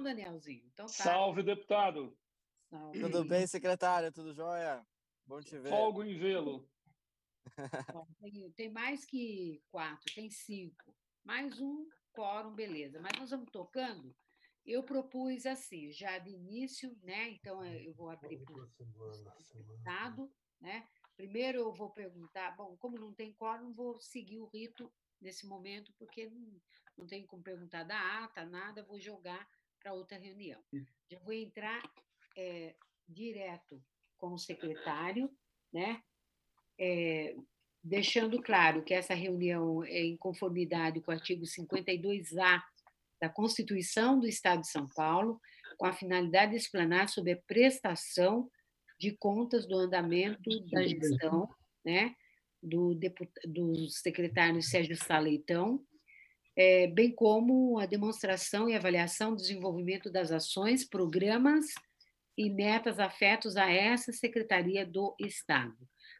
Danielzinho? Então tá. Salve, deputado. Salve. Tudo bem, secretária? Tudo jóia? Bom te ver. Folgo em vê-lo. Tem mais que 4, tem 5. Mais um quórum, beleza. Mas nós vamos tocando. Eu propus assim, já de início, né? Então eu vou abrir para o deputado, né? Primeiro eu vou perguntar, bom, como não tem quórum, vou seguir o rito nesse momento, porque não tenho como perguntar da ata, nada, vou jogar para outra reunião. Já vou entrar direto com o secretário, né? Deixando claro que essa reunião é em conformidade com o artigo 52A da Constituição do Estado de São Paulo, com a finalidade de explanar sobre a prestação de contas do andamento da gestão, né, do secretário Sérgio Sá Leitão, bem como a demonstração e avaliação do desenvolvimento das ações, programas e metas afetos a essa Secretaria do Estado.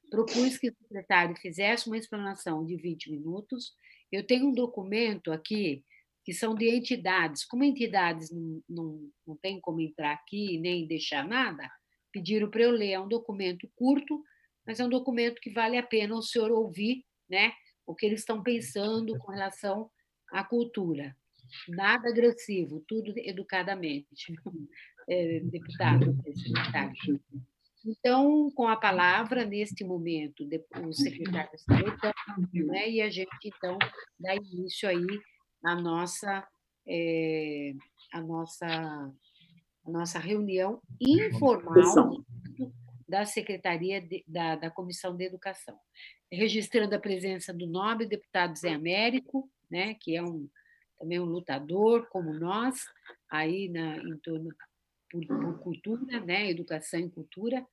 Propus que o secretário fizesse uma explanação de 20 minutos. Eu tenho um documento aqui que são de entidades. Como entidades não tem como entrar aqui nem deixar nada, pediram para eu ler. É um documento curto, mas é um documento que vale a pena o senhor ouvir, né, o que eles estão pensando com relação à cultura. Nada agressivo, tudo educadamente, deputado, secretário. Então, com a palavra, neste momento, o secretário Saleitão, né, e a gente, então, dá início aí à nossa reunião informal da Secretaria da Comissão de Educação. Registrando a presença do nobre deputado Zé Américo, né, que é também um lutador como nós, aí em torno por cultura, né, educação e cultura,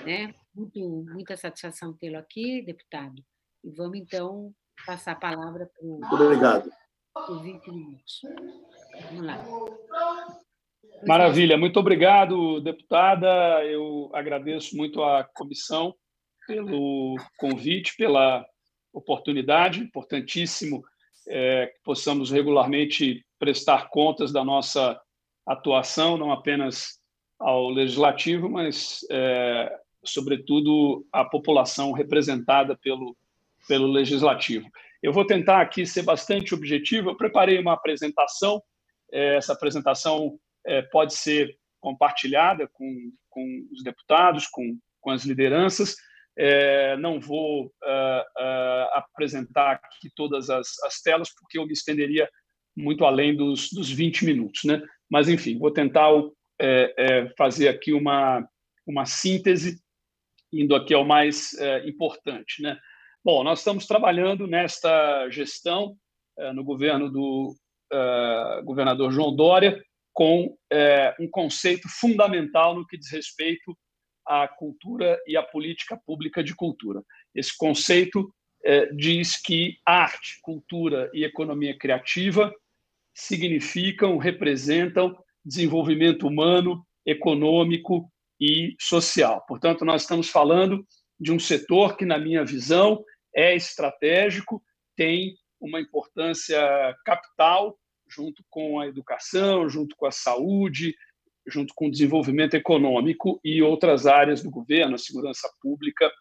né? Muita satisfação tê-lo aqui, deputado. E vamos, então, passar a palavra para o... Obrigado. Por 20 minutos. Vamos lá. Maravilha. Muito obrigado, deputada. Eu agradeço muito à comissão pelo convite, pela oportunidade. Importantíssimo que possamos regularmente prestar contas da nossa atuação, não apenas ao Legislativo, mas, sobretudo, à população representada pelo Legislativo. Eu vou tentar aqui ser bastante objetivo. Eu preparei uma apresentação. Essa apresentação pode ser compartilhada com os deputados, com as lideranças. Não vou apresentar aqui todas as telas, porque eu me estenderia muito além dos 20 minutos, né? Mas, enfim, vou tentar fazer aqui uma síntese, indo aqui ao mais importante, né? Bom, nós estamos trabalhando nesta gestão no governo do governador João Dória com um conceito fundamental no que diz respeito à cultura e à política pública de cultura. Esse conceito diz que arte, cultura e economia criativa significam, representam desenvolvimento humano, econômico e social. Portanto, nós estamos falando de um setor que, na minha visão, é estratégico, tem uma importância capital junto com a educação, junto com a saúde, junto com o desenvolvimento econômico e outras áreas do governo, a segurança pública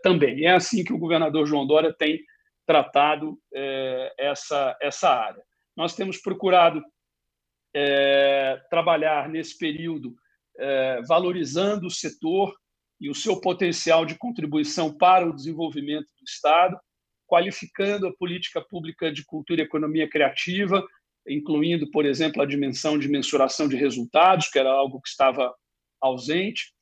também. É assim que o governador João Dória tem tratado essa área. Nós temos procurado trabalhar nesse período valorizando o setor e o seu potencial de contribuição para o desenvolvimento do Estado, qualificando a política pública de cultura e economia criativa, incluindo, por exemplo, a dimensão de mensuração de resultados, que era algo que estava ausente,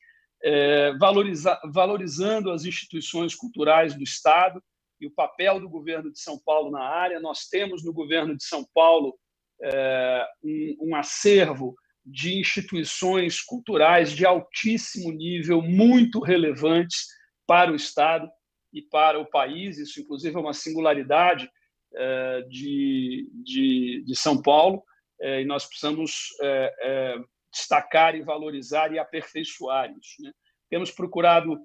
valorizando as instituições culturais do Estado e o papel do governo de São Paulo na área. Nós temos no governo de São Paulo um acervo de instituições culturais de altíssimo nível, muito relevantes para o Estado e para o país. Isso, inclusive, é uma singularidade de São Paulo, e nós precisamos destacar e valorizar e aperfeiçoar isso, né? Temos procurado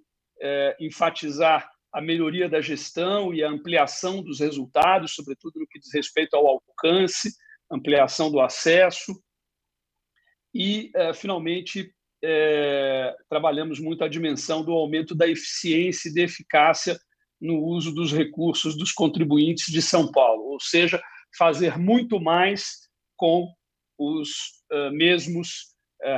enfatizar a melhoria da gestão e a ampliação dos resultados, sobretudo no que diz respeito ao alcance, ampliação do acesso, e, finalmente, trabalhamos muito a dimensão do aumento da eficiência e da eficácia no uso dos recursos dos contribuintes de São Paulo, ou seja, fazer muito mais com os mesmos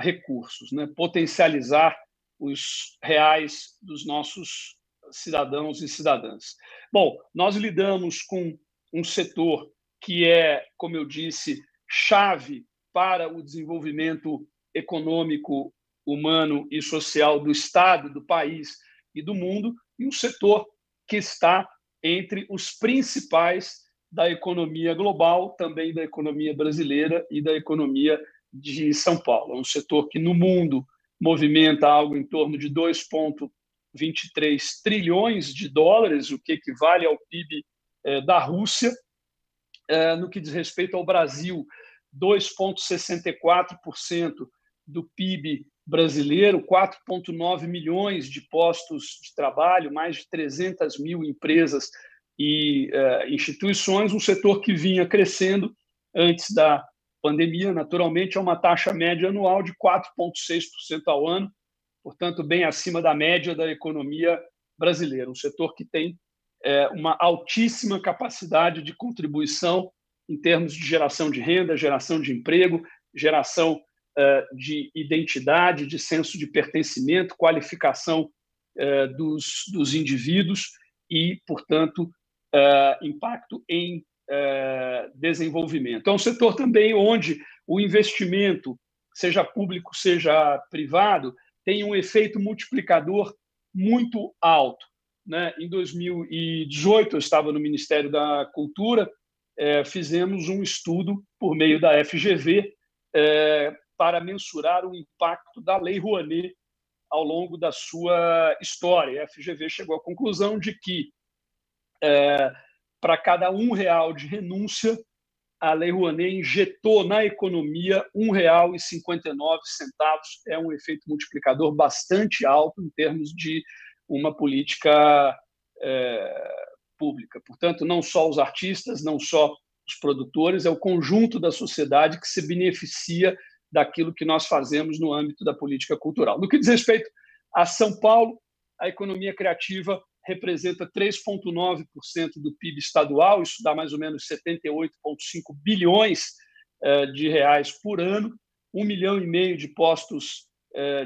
recursos, né? Potencializar os reais dos nossos cidadãos e cidadãs. Bom, nós lidamos com um setor que é, como eu disse, chave para o desenvolvimento econômico, humano e social do Estado, do país e do mundo, e um setor que está entre os principais da economia global, também da economia brasileira e da economia de São Paulo. É um setor que, no mundo, movimenta algo em torno de 2,23 trilhões de dólares, o que equivale ao PIB da Rússia. No que diz respeito ao Brasil, 2,64% do PIB brasileiro, 4,9 milhões de postos de trabalho, mais de 300 mil empresas e instituições, um setor que vinha crescendo antes da pandemia, naturalmente, a uma taxa média anual de 4,6% ao ano, portanto, bem acima da média da economia brasileira. Um setor que tem uma altíssima capacidade de contribuição em termos de geração de renda, geração de emprego, geração de identidade, de senso de pertencimento, qualificação dos indivíduos e, portanto, impacto em desenvolvimento. É um setor também onde o investimento, seja público, seja privado, tem um efeito multiplicador muito alto, né? Em 2018, eu estava no Ministério da Cultura, fizemos um estudo por meio da FGV para mensurar o impacto da Lei Rouanet ao longo da sua história. A FGV chegou à conclusão de que, para cada R$1 de renúncia, a Lei Rouanet injetou na economia R$1,59. É um efeito multiplicador bastante alto em termos de uma política pública. Portanto, não só os artistas, não só os produtores, é o conjunto da sociedade que se beneficia daquilo que nós fazemos no âmbito da política cultural. No que diz respeito a São Paulo, a economia criativa representa 3,9% do PIB estadual, isso dá mais ou menos 78,5 bilhões de reais por ano, 1,5 milhão de postos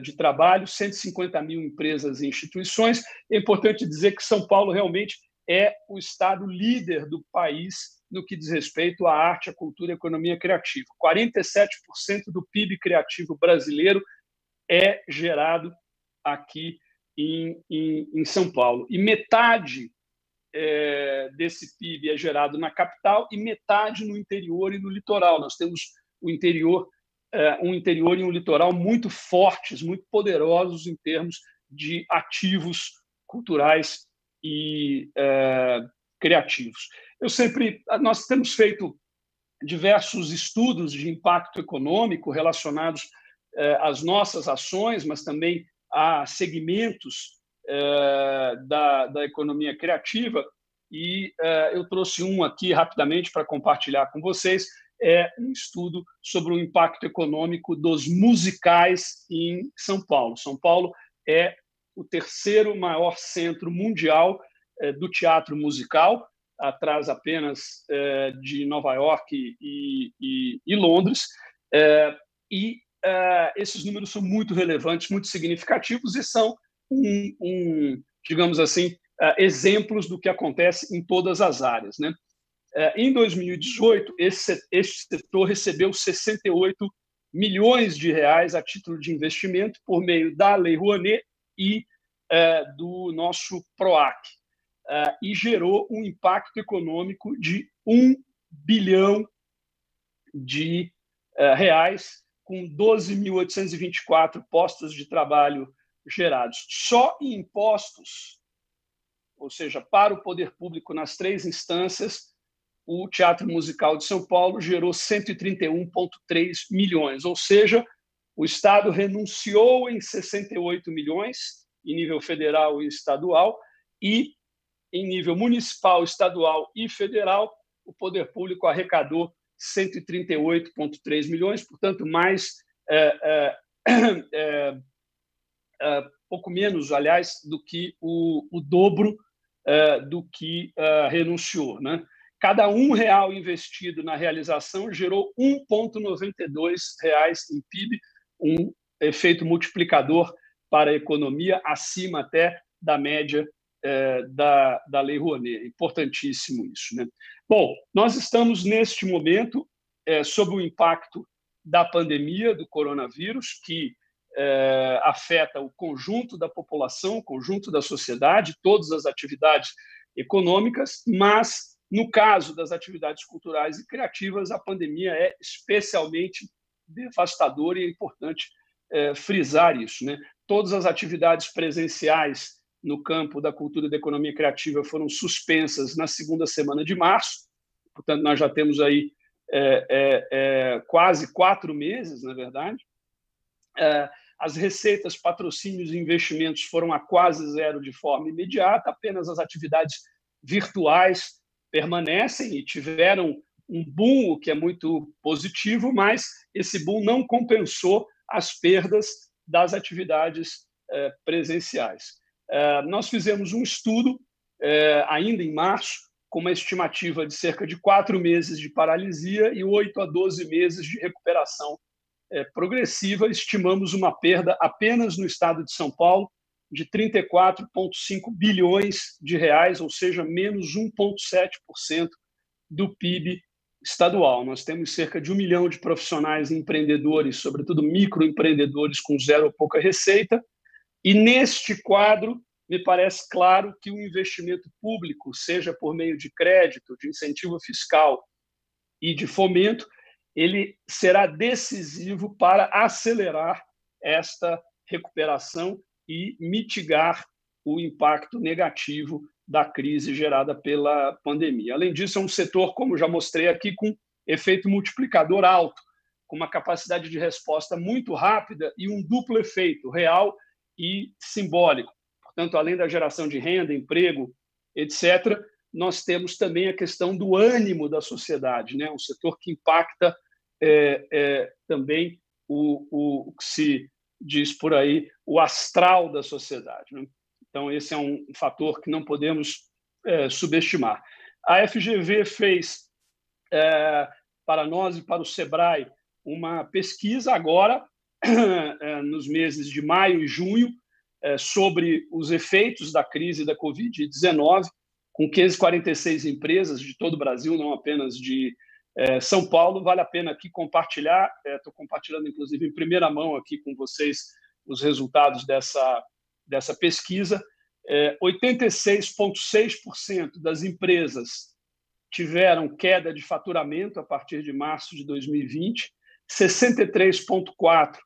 de trabalho, 150 mil empresas e instituições. É importante dizer que São Paulo realmente é o estado líder do país no que diz respeito à arte, à cultura e à economia criativa. 47% do PIB criativo brasileiro é gerado aqui em São Paulo. E metade desse PIB é gerado na capital e metade no interior e no litoral. Nós temos o interior, um interior e um litoral muito fortes, muito poderosos em termos de ativos culturais e criativos. Nós temos feito diversos estudos de impacto econômico relacionados às nossas ações, mas também a segmentos da economia criativa, e eu trouxe um aqui rapidamente para compartilhar com vocês. É um estudo sobre o impacto econômico dos musicais em São Paulo. São Paulo é o terceiro maior centro mundial do teatro musical, atrás apenas de Nova York e Londres, e esses números são muito relevantes, muito significativos e são, digamos assim, exemplos do que acontece em todas as áreas, né? Em 2018, esse setor recebeu 68 milhões de reais a título de investimento por meio da Lei Rouanet e do nosso PROAC, e gerou um impacto econômico de 1 bilhão de reais, com 12.824 postos de trabalho gerados. Só em impostos, ou seja, para o poder público nas três instâncias, o Teatro Musical de São Paulo gerou 131,3 milhões, ou seja, o Estado renunciou em 68 milhões, em nível federal e estadual, e em nível municipal, estadual e federal, o poder público arrecadou 138,3 milhões, portanto, mais pouco menos, aliás, do que o dobro do que renunciou, né? Cada R$1 investido na realização gerou R$1,92 em PIB, um efeito multiplicador para a economia, acima até da média da Lei Rouanet. Importantíssimo isso, né? Bom, nós estamos, neste momento, sob o impacto da pandemia do coronavírus, que afeta o conjunto da população, o conjunto da sociedade, todas as atividades econômicas, mas, no caso das atividades culturais e criativas, a pandemia é especialmente devastadora e é importante frisar isso, né? Todas as atividades presenciais no campo da cultura e da economia criativa foram suspensas na segunda semana de março, portanto, nós já temos aí quase 4 meses, na verdade. As receitas, patrocínios e investimentos foram a quase zero de forma imediata, apenas as atividades virtuais permanecem e tiveram um boom, o que é muito positivo, mas esse boom não compensou as perdas das atividades presenciais. Nós fizemos um estudo, ainda em março, com uma estimativa de cerca de 4 meses de paralisia e 8 a 12 meses de recuperação progressiva. Estimamos uma perda apenas no estado de São Paulo de 34,5 bilhões de reais, ou seja, menos 1,7% do PIB estadual. Nós temos cerca de 1 milhão de profissionais e empreendedores, sobretudo microempreendedores com zero ou pouca receita, e neste quadro me parece claro que o investimento público, seja por meio de crédito, de incentivo fiscal e de fomento, ele será decisivo para acelerar esta recuperação e mitigar o impacto negativo da crise gerada pela pandemia. Além disso, é um setor, como já mostrei aqui, com efeito multiplicador alto, com uma capacidade de resposta muito rápida e um duplo efeito, real e simbólico. Portanto, além da geração de renda, emprego, etc., nós temos também a questão do ânimo da sociedade, né? Um setor que impacta também o que se diz por aí, o astral da sociedade, né? Então, esse é um fator que não podemos subestimar. A FGV fez, para nós e para o SEBRAE, uma pesquisa agora, nos meses de maio e junho, sobre os efeitos da crise da Covid-19, com 546 empresas de todo o Brasil, não apenas de São Paulo. Vale a pena aqui compartilhar, estou compartilhando, inclusive, em primeira mão aqui com vocês os resultados dessa pesquisa. 86,6% das empresas tiveram queda de faturamento a partir de março de 2020, 63,4%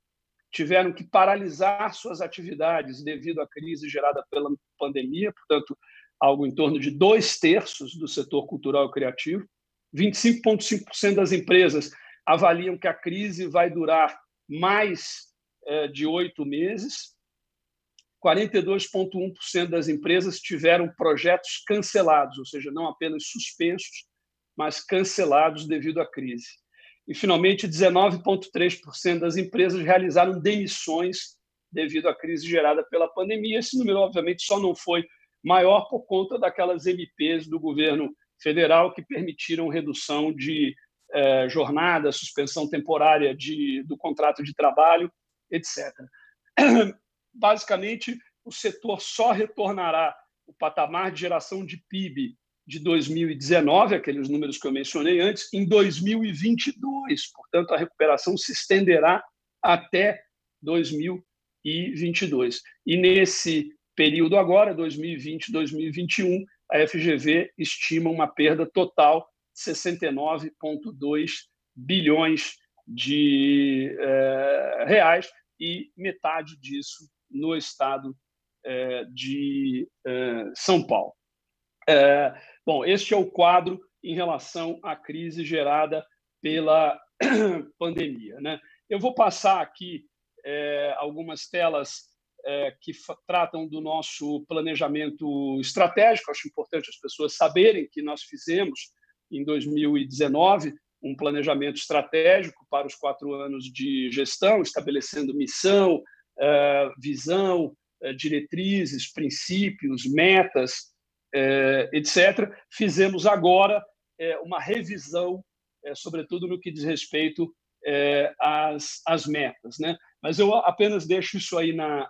tiveram que paralisar suas atividades devido à crise gerada pela pandemia, portanto, algo em torno de 2/3 do setor cultural e criativo. 25,5% das empresas avaliam que a crise vai durar mais de 8 meses. 42,1% das empresas tiveram projetos cancelados, ou seja, não apenas suspensos, mas cancelados devido à crise. E, finalmente, 19,3% das empresas realizaram demissões devido à crise gerada pela pandemia. Esse número, obviamente, só não foi maior por conta daquelas MPs do governo federal que permitiram redução de jornada, suspensão temporária do contrato de trabalho, etc. Basicamente, o setor só retornará o patamar de geração de PIB de 2019, aqueles números que eu mencionei antes, em 2022. Portanto, a recuperação se estenderá até 2022. E nesse período agora, 2020, 2021, a FGV estima uma perda total de 69,2 bilhões de reais, e metade disso no estado de São Paulo. Bom, este é o quadro em relação à crise gerada pela pandemia, né? Eu vou passar aqui algumas telas que tratam do nosso planejamento estratégico. Acho importante as pessoas saberem que nós fizemos, em 2019, um planejamento estratégico para os 4 anos de gestão, estabelecendo missão, visão, diretrizes, princípios, metas, etc. Fizemos agora uma revisão, sobretudo no que diz respeito às metas, né? Mas eu apenas deixo isso aí na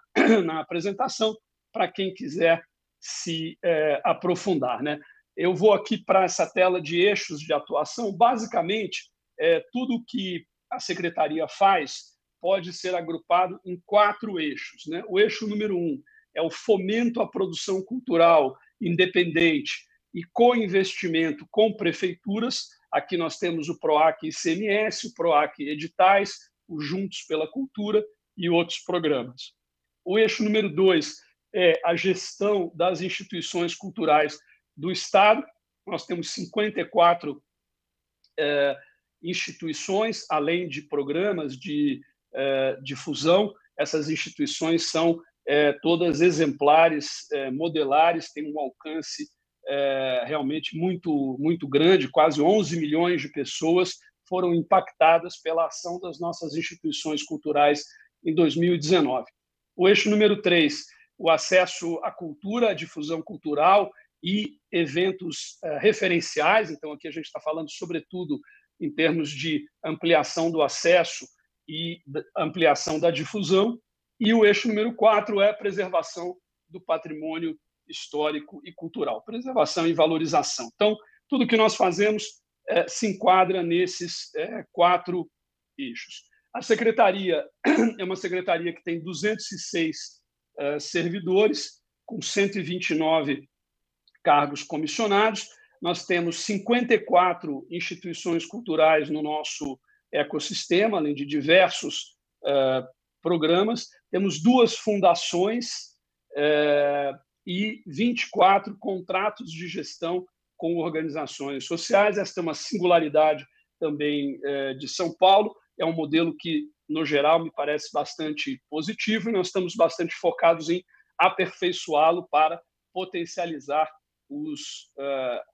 apresentação para quem quiser se aprofundar, né? Eu vou aqui para essa tela de eixos de atuação. Basicamente, tudo que a Secretaria faz pode ser agrupado em 4 eixos, né? O eixo número 1 é o fomento à produção cultural independente e co-investimento com prefeituras. Aqui nós temos o PROAC ICMS, o PROAC Editais, o Juntos pela Cultura e outros programas. O eixo número 2 é a gestão das instituições culturais do Estado. Nós temos 54 instituições, além de programas de difusão. Essas instituições são todas exemplares, modelares, têm um alcance realmente muito grande. Quase 11 milhões de pessoas foram impactadas pela ação das nossas instituições culturais em 2019. O eixo número 3, o acesso à cultura, à difusão cultural e eventos referenciais. Então, aqui a gente está falando, sobretudo, em termos de ampliação do acesso e ampliação da difusão. E o eixo número 4 é a preservação do patrimônio histórico e cultural, preservação e valorização. Então, tudo que nós fazemos se enquadra nesses 4 eixos. A secretaria é uma secretaria que tem 206 servidores, com 129 cargos comissionados. Nós temos 54 instituições culturais no nosso ecossistema, além de diversos programas. Temos 2 fundações e 24 contratos de gestão com organizações sociais. Esta é uma singularidade também de São Paulo. É um modelo que, no geral, me parece bastante positivo, e nós estamos bastante focados em aperfeiçoá-lo para potencializar os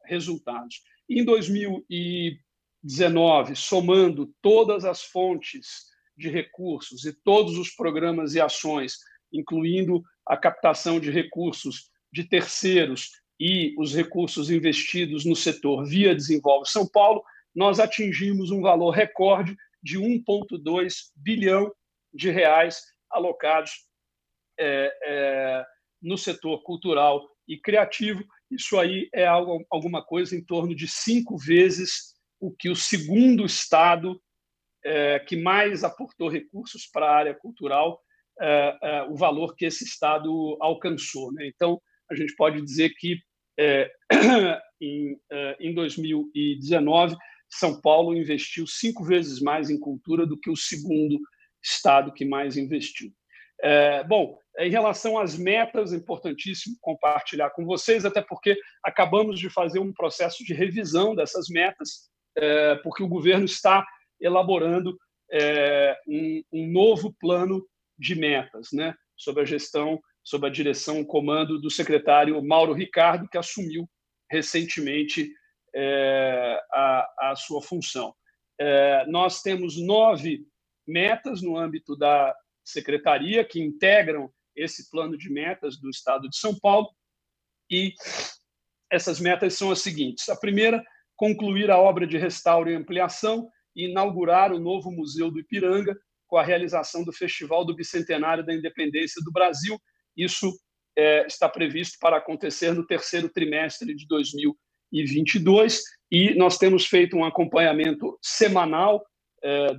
resultados. Em 2019, somando todas as fontes de recursos e todos os programas e ações, incluindo a captação de recursos de terceiros e os recursos investidos no setor via Desenvolve São Paulo, nós atingimos um valor recorde de 1,2 bilhão de reais alocados no setor cultural e criativo. Isso aí é alguma coisa em torno de 5 vezes o que o segundo estado que mais aportou recursos para a área cultural, o valor que esse estado alcançou, né? Então, a gente pode dizer que em 2019, São Paulo investiu 5 vezes mais em cultura do que o segundo estado que mais investiu. Bom, em relação às metas, é importantíssimo compartilhar com vocês, até porque acabamos de fazer um processo de revisão dessas metas, porque o governo está elaborando um novo plano de metas, né, sob a gestão, sob a direção, o comando do secretário Mauro Ricardo, que assumiu recentemente a sua função. Nós temos 9 metas no âmbito da secretaria que integram esse plano de metas do Estado de São Paulo, e essas metas são as seguintes. A primeira, concluir a obra de restauro e ampliação e inaugurar o novo Museu do Ipiranga com a realização do Festival do Bicentenário da Independência do Brasil. Isso está previsto para acontecer no 3º trimestre de 2022, e nós temos feito um acompanhamento semanal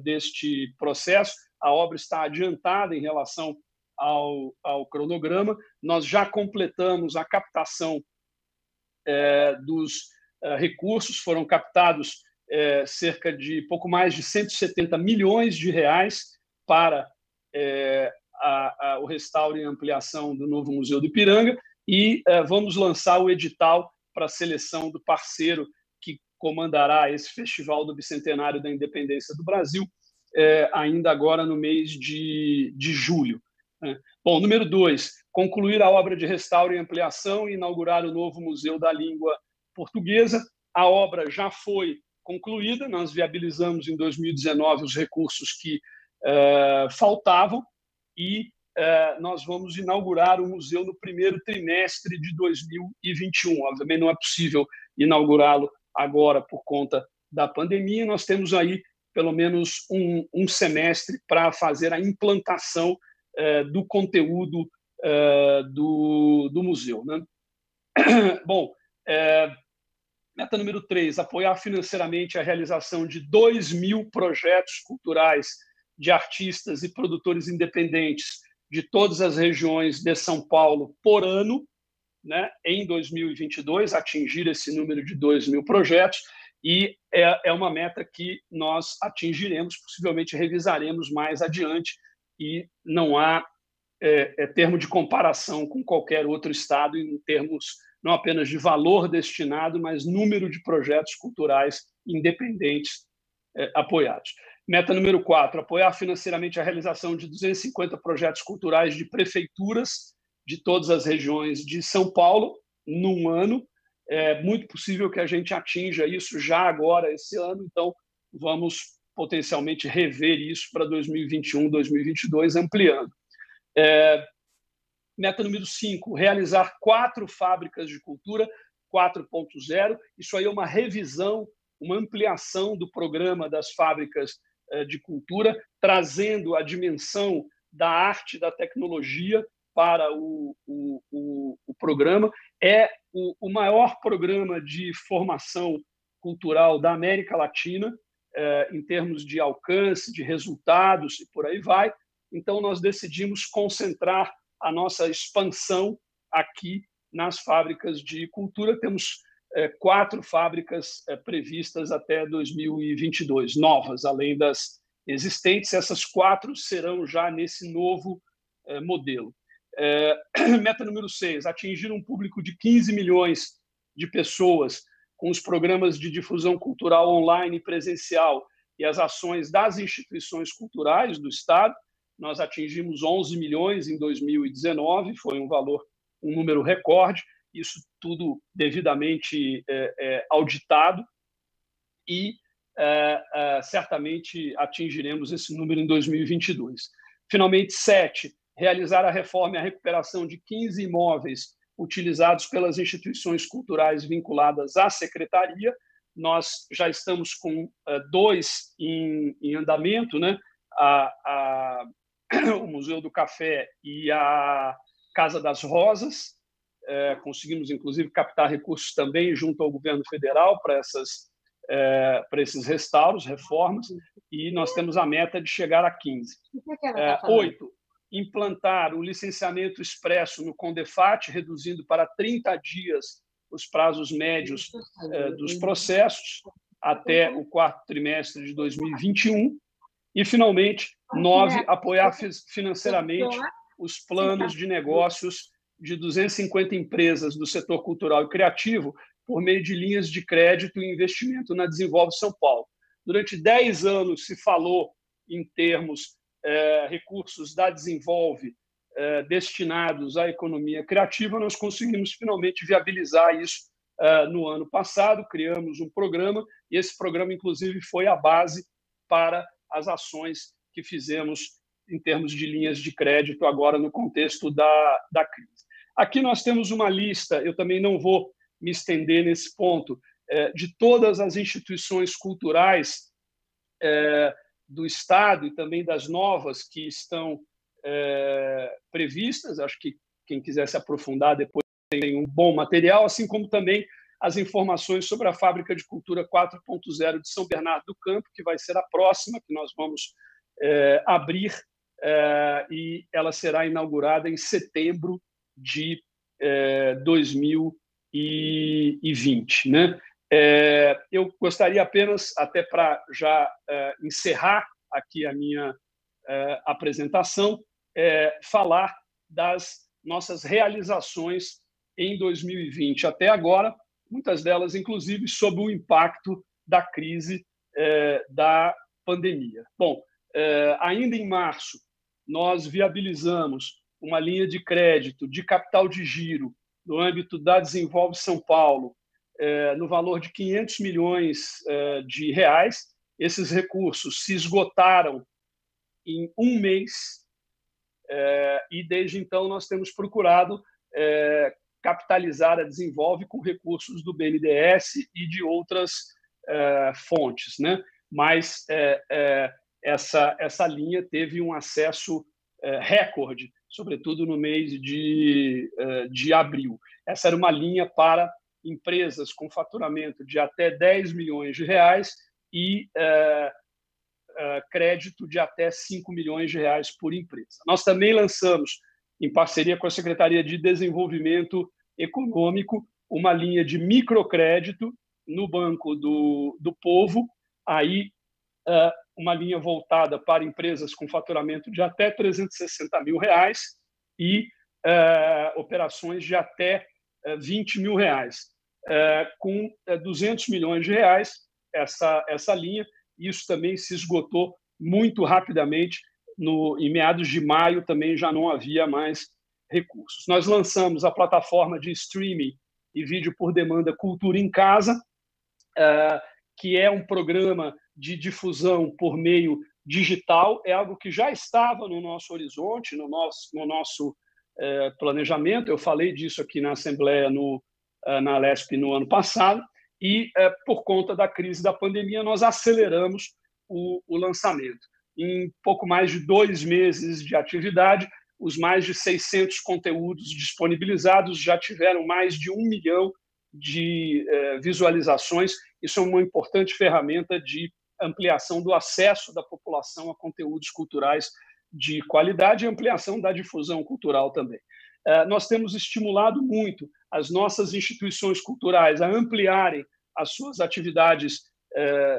deste processo. A obra está adiantada em relação ao cronograma. Nós já completamos a captação dos recursos. Foram captados cerca de pouco mais de 170 milhões de reais para o restauro e ampliação do novo Museu do Ipiranga, e vamos lançar o edital para a seleção do parceiro que comandará esse Festival do Bicentenário da Independência do Brasil, ainda agora no mês de julho. Bom, número 2, concluir a obra de restauro e ampliação e inaugurar o novo Museu da Língua Portuguesa. A obra já foi concluída. Nós viabilizamos em 2019 os recursos que faltavam e nós vamos inaugurar o museu no primeiro trimestre de 2021. Obviamente não é possível inaugurá-lo agora por conta da pandemia. Nós temos aí pelo menos um semestre para fazer a implantação do conteúdo do museu, né? Bom, meta número 3, apoiar financeiramente a realização de 2.000 projetos culturais de artistas e produtores independentes de todas as regiões de São Paulo por ano, né, em 2022, atingir esse número de 2.000 projetos, e é uma meta que nós atingiremos, possivelmente revisaremos mais adiante, e não há termo de comparação com qualquer outro estado em termos não apenas de valor destinado, mas número de projetos culturais independentes apoiados. Meta número 4, apoiar financeiramente a realização de 250 projetos culturais de prefeituras de todas as regiões de São Paulo num ano. É muito possível que a gente atinja isso já agora, esse ano, então vamos potencialmente rever isso para 2021, 2022, ampliando. Meta número 5, realizar 4 fábricas de cultura 4.0. Isso aí é uma revisão, uma ampliação do programa das fábricas de cultura, trazendo a dimensão da arte e da tecnologia para o programa. É o maior programa de formação cultural da América Latina, em termos de alcance, de resultados e por aí vai. Então, nós decidimos concentrar a nossa expansão aqui nas fábricas de cultura. Temos 4 fábricas previstas até 2022, novas, além das existentes. Essas 4 serão já nesse novo modelo. Meta número 6, atingir um público de 15 milhões de pessoas com os programas de difusão cultural online e presencial e as ações das instituições culturais do Estado. Nós atingimos 11 milhões em 2019, foi um número recorde, isso tudo devidamente auditado, e certamente atingiremos esse número em 2022. Finalmente, 7, realizar a reforma e a recuperação de 15 imóveis utilizados pelas instituições culturais vinculadas à secretaria. Nós já estamos com 2 em andamento, né? O Museu do Café e a Casa das Rosas. Conseguimos, inclusive, captar recursos também junto ao governo federal para esses restauros, reformas, e nós temos a meta de chegar a 15. 8, implantar o licenciamento expresso no CONDEFAT, reduzindo para 30 dias os prazos médios dos processos até o 4º trimestre de 2021. E, finalmente, 9, apoiar financeiramente os planos de negócios de 250 empresas do setor cultural e criativo por meio de linhas de crédito e investimento na Desenvolve São Paulo. Durante 10 anos se falou em termos recursos da Desenvolve destinados à economia criativa. Nós conseguimos finalmente viabilizar isso no ano passado, criamos um programa, e esse programa, inclusive, foi a base para as ações que fizemos em termos de linhas de crédito agora no contexto da crise. Aqui nós temos uma lista, eu também não vou me estender nesse ponto, de todas as instituições culturais do Estado e também das novas que estão previstas. Acho que quem quiser se aprofundar depois tem um bom material, assim como também as informações sobre a Fábrica de Cultura 4.0 de São Bernardo do Campo, que vai ser a próxima, que nós vamos abrir, e ela será inaugurada em setembro de 2020. Né? Eu gostaria apenas, até para já encerrar aqui a minha apresentação, falar das nossas realizações em 2020 até agora, muitas delas, inclusive, sob o impacto da crise da pandemia. Bom, ainda em março, nós viabilizamos uma linha de crédito de capital de giro no âmbito da Desenvolve São Paulo no valor de 500 milhões de reais. Esses recursos se esgotaram em um mês e, desde então, nós temos procurado capitalizar a Desenvolve com recursos do BNDES e de outras fontes, né? Mas essa linha teve um acesso recorde, sobretudo no mês de abril. Essa era uma linha para empresas com faturamento de até 10 milhões de reais e crédito de até 5 milhões de reais por empresa. Nós também lançamos, em parceria com a Secretaria de Desenvolvimento Econômico, uma linha de microcrédito no Banco do Povo, aí uma linha voltada para empresas com faturamento de até 360 mil reais e operações de até 20 mil reais. Com 200 milhões de reais, essa linha, isso também se esgotou muito rapidamente. Em meados de maio também já não havia mais recursos. Nós lançamos a plataforma de streaming e vídeo por demanda Cultura em Casa, que é um programa de difusão por meio digital, é algo que já estava no nosso horizonte, no nosso planejamento. Eu falei disso aqui na Assembleia, na Alesp, no ano passado, e, por conta da crise da pandemia, nós aceleramos o lançamento. Em pouco mais de 2 meses de atividade, os mais de 600 conteúdos disponibilizados já tiveram mais de 1 milhão de visualizações. Isso é uma importante ferramenta de ampliação do acesso da população a conteúdos culturais de qualidade e ampliação da difusão cultural também. Nós temos estimulado muito as nossas instituições culturais a ampliarem as suas atividades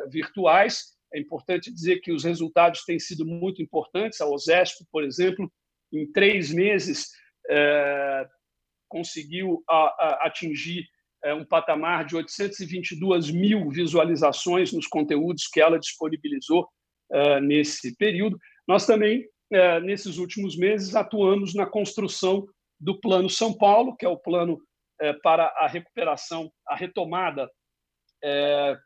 virtuais. É importante dizer que os resultados têm sido muito importantes. A OSESP, por exemplo, em 3 meses, conseguiu atingir um patamar de 822 mil visualizações nos conteúdos que ela disponibilizou nesse período. Nós também, nesses últimos meses, atuamos na construção do Plano São Paulo, que é o plano para a recuperação, a retomada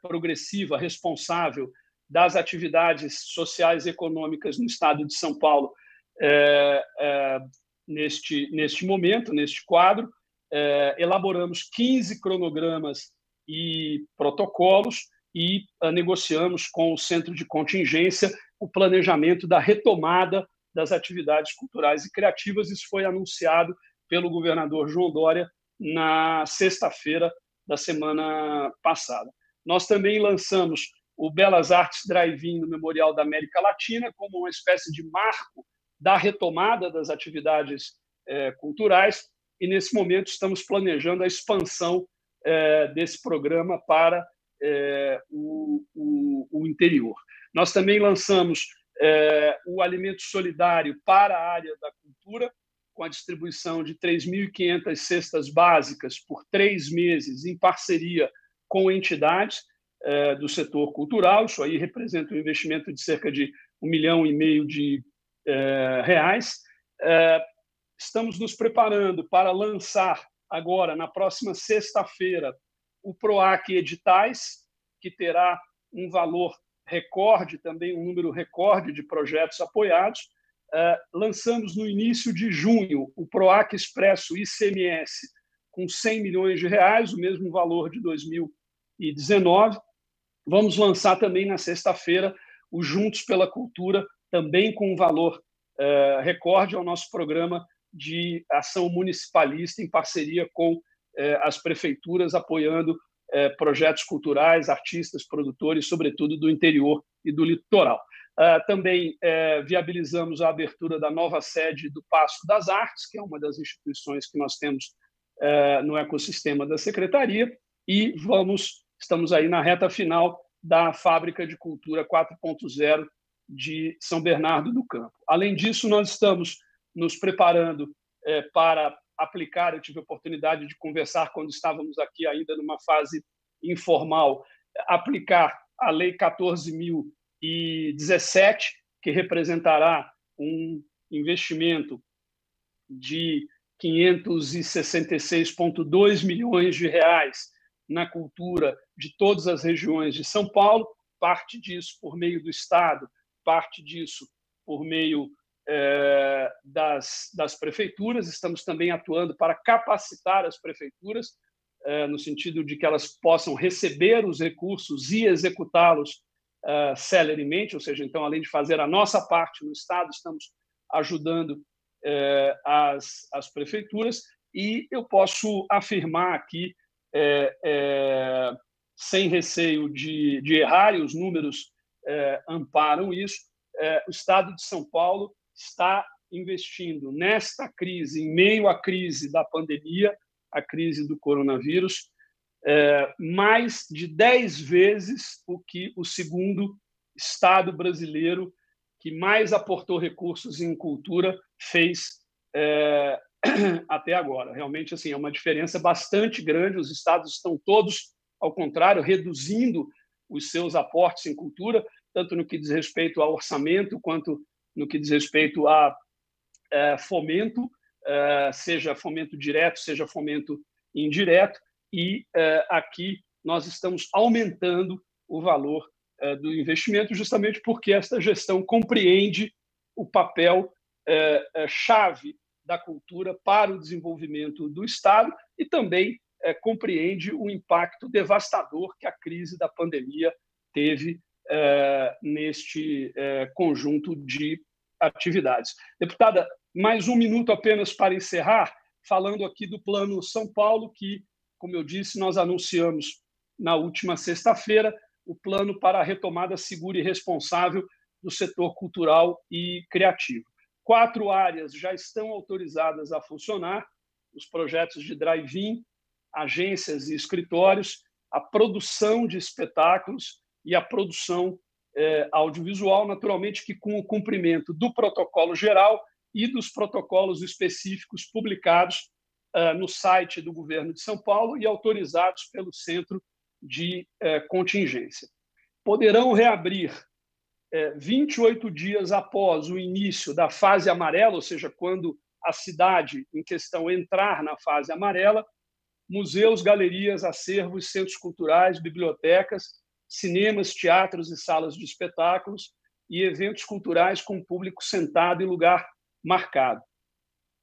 progressiva, responsável das atividades sociais e econômicas no estado de São Paulo neste momento, neste quadro. Elaboramos 15 cronogramas e protocolos e negociamos com o Centro de Contingência o planejamento da retomada das atividades culturais e criativas. Isso foi anunciado pelo governador João Dória na sexta-feira da semana passada. Nós também lançamos o Belas Artes Drive-In no Memorial da América Latina como uma espécie de marco da retomada das atividades culturais, e nesse momento estamos planejando a expansão desse programa para o interior. Nós também lançamos o Alimento Solidário para a área da cultura, com a distribuição de 3.500 cestas básicas por 3 meses, em parceria com entidades do setor cultural. Isso aí representa um investimento de cerca de 1,5 milhão de reais. Estamos nos preparando para lançar agora, na próxima sexta-feira, o PROAC Editais, que terá um valor recorde, também um número recorde de projetos apoiados. Lançamos no início de junho o PROAC Expresso ICMS, com 100 milhões de reais, o mesmo valor de 2019. Vamos lançar também na sexta-feira o Juntos pela Cultura, também com um valor recorde ao nosso programa de ação municipalista em parceria com as prefeituras, apoiando projetos culturais, artistas, produtores, sobretudo do interior e do litoral. Também viabilizamos a abertura da nova sede do Paço das Artes, que é uma das instituições que nós temos no ecossistema da Secretaria, e estamos aí na reta final da Fábrica de Cultura 4.0 de São Bernardo do Campo. Além disso, nós estamos nos preparando para aplicar. Eu tive a oportunidade de conversar quando estávamos aqui ainda numa fase informal, aplicar a Lei 14.017, que representará um investimento de 566,2 milhões de reais na cultura de todas as regiões de São Paulo, parte disso por meio do Estado, parte disso por meio das prefeituras. Estamos também atuando para capacitar as prefeituras, no sentido de que elas possam receber os recursos e executá-los celeremente, ou seja, então, além de fazer a nossa parte no Estado, estamos ajudando as prefeituras, e eu posso afirmar aqui, sem receio de errar, e os números amparam isso, o Estado de São Paulo está investindo nesta crise, em meio à crise da pandemia, a crise do coronavírus, mais de 10 vezes o que o segundo Estado brasileiro que mais aportou recursos em cultura fez até agora. Realmente, assim, é uma diferença bastante grande. Os estados estão todos, ao contrário, reduzindo os seus aportes em cultura, tanto no que diz respeito ao orçamento, quanto no que diz respeito a fomento, seja fomento direto, seja fomento indireto, e aqui nós estamos aumentando o valor do investimento, justamente porque esta gestão compreende o papel chave da cultura para o desenvolvimento do Estado e também compreende o impacto devastador que a crise da pandemia teve neste conjunto de atividades. Deputada, mais um minuto apenas para encerrar, falando aqui do Plano São Paulo, que, como eu disse, nós anunciamos na última sexta-feira o plano para a retomada segura e responsável do setor cultural e criativo. 4 áreas já estão autorizadas a funcionar: os projetos de drive-in, agências e escritórios, a produção de espetáculos e a produção audiovisual, naturalmente que com o cumprimento do protocolo geral e dos protocolos específicos publicados no site do governo de São Paulo e autorizados pelo Centro de Contingência. Poderão reabrir 28 dias após o início da fase amarela, ou seja, quando a cidade em questão entrar na fase amarela, museus, galerias, acervos, centros culturais, bibliotecas, cinemas, teatros e salas de espetáculos e eventos culturais com público sentado em lugar marcado,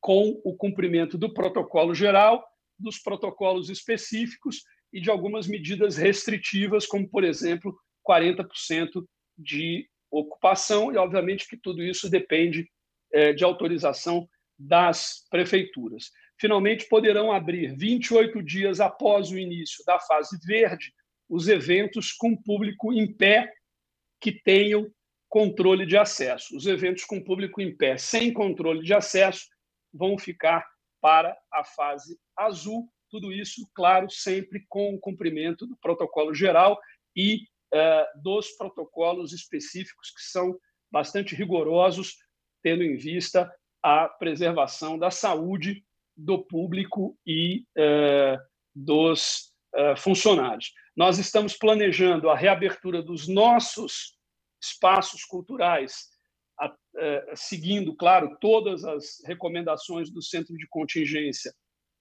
com o cumprimento do protocolo geral, dos protocolos específicos e de algumas medidas restritivas, como, por exemplo, 40% de ocupação, e, obviamente, que tudo isso depende de autorização das prefeituras. Finalmente, poderão abrir 28 dias após o início da fase verde os eventos com público em pé que tenham controle de acesso. Os eventos com público em pé sem controle de acesso vão ficar para a fase azul. Tudo isso, claro, sempre com o cumprimento do protocolo geral e dos protocolos específicos, que são bastante rigorosos, tendo em vista a preservação da saúde do público e dos funcionários. Nós estamos planejando a reabertura dos nossos espaços culturais, seguindo, claro, todas as recomendações do Centro de Contingência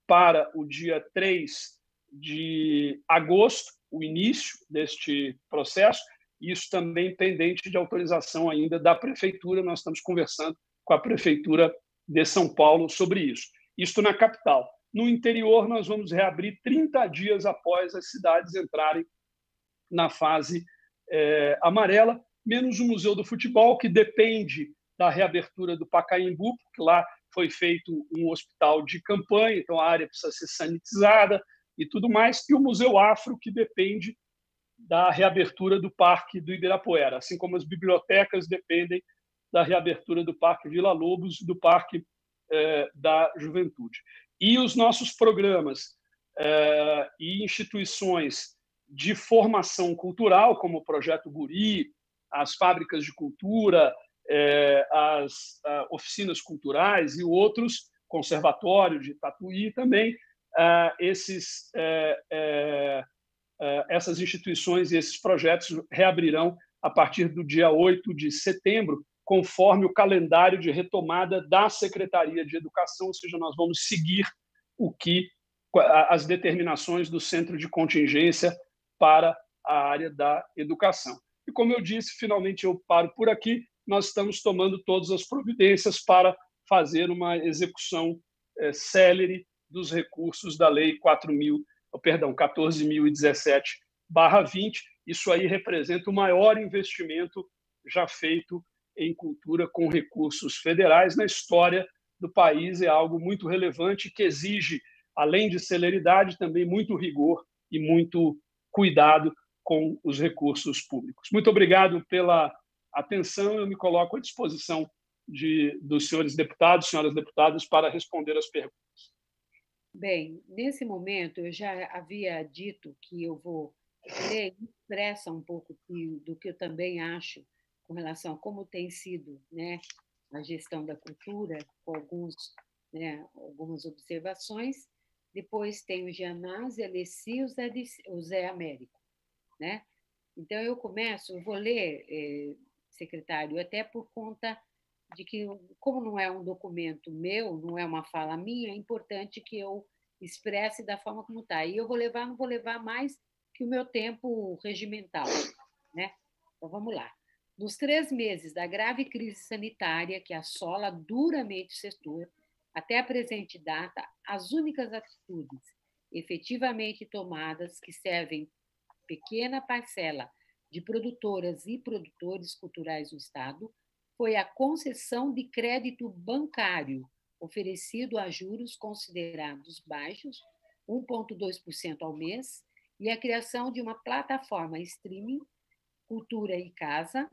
para o dia 3 de agosto, o início deste processo, isso também pendente de autorização ainda da Prefeitura. Nós estamos conversando com a Prefeitura de São Paulo sobre isso. Isto na capital. No interior, nós vamos reabrir 30 dias após as cidades entrarem na fase amarela, menos o Museu do Futebol, que depende da reabertura do Pacaembu, porque lá foi feito um hospital de campanha, então a área precisa ser sanitizada e tudo mais, e o Museu Afro, que depende da reabertura do Parque do Ibirapuera, assim como as bibliotecas dependem da reabertura do Parque Vila Lobos e do Parque da Juventude. E os nossos programas e instituições de formação cultural, como o Projeto Guri, as fábricas de cultura, as oficinas culturais e outros, conservatório de Tatuí também, essas instituições e esses projetos reabrirão a partir do dia 8 de setembro, conforme o calendário de retomada da Secretaria de Educação, ou seja, nós vamos seguir o que as determinações do Centro de Contingência para a área da educação. E, como eu disse, finalmente eu paro por aqui. Nós estamos tomando todas as providências para fazer uma execução célere dos recursos da Lei 14.017/20. Isso aí representa o maior investimento já feito em cultura com recursos federais na história do país. É algo muito relevante que exige, além de celeridade, também muito rigor e muito cuidado com os recursos públicos. Muito obrigado pela atenção. Eu me coloco à disposição dos senhores deputados, senhoras deputadas, para responder as perguntas. Bem, nesse momento, eu já havia dito que eu vou ler e expressa um pouco do que eu também acho com relação a como tem sido, né, a gestão da cultura, com algumas observações. Depois tem o Gianazzi, a Alessi e o Zé Américo, né? Então, eu vou ler, secretário, até por conta de que, como não é um documento meu, não é uma fala minha, é importante que eu expresse da forma como está. E eu não vou levar mais que o meu tempo regimental, né? Então, vamos lá. Nos 3 meses da grave crise sanitária que assola duramente o setor, até a presente data, as únicas atitudes efetivamente tomadas que servem pequena parcela de produtoras e produtores culturais do Estado foi a concessão de crédito bancário oferecido a juros considerados baixos, 1,2% ao mês, e a criação de uma plataforma streaming Cultura em Casa,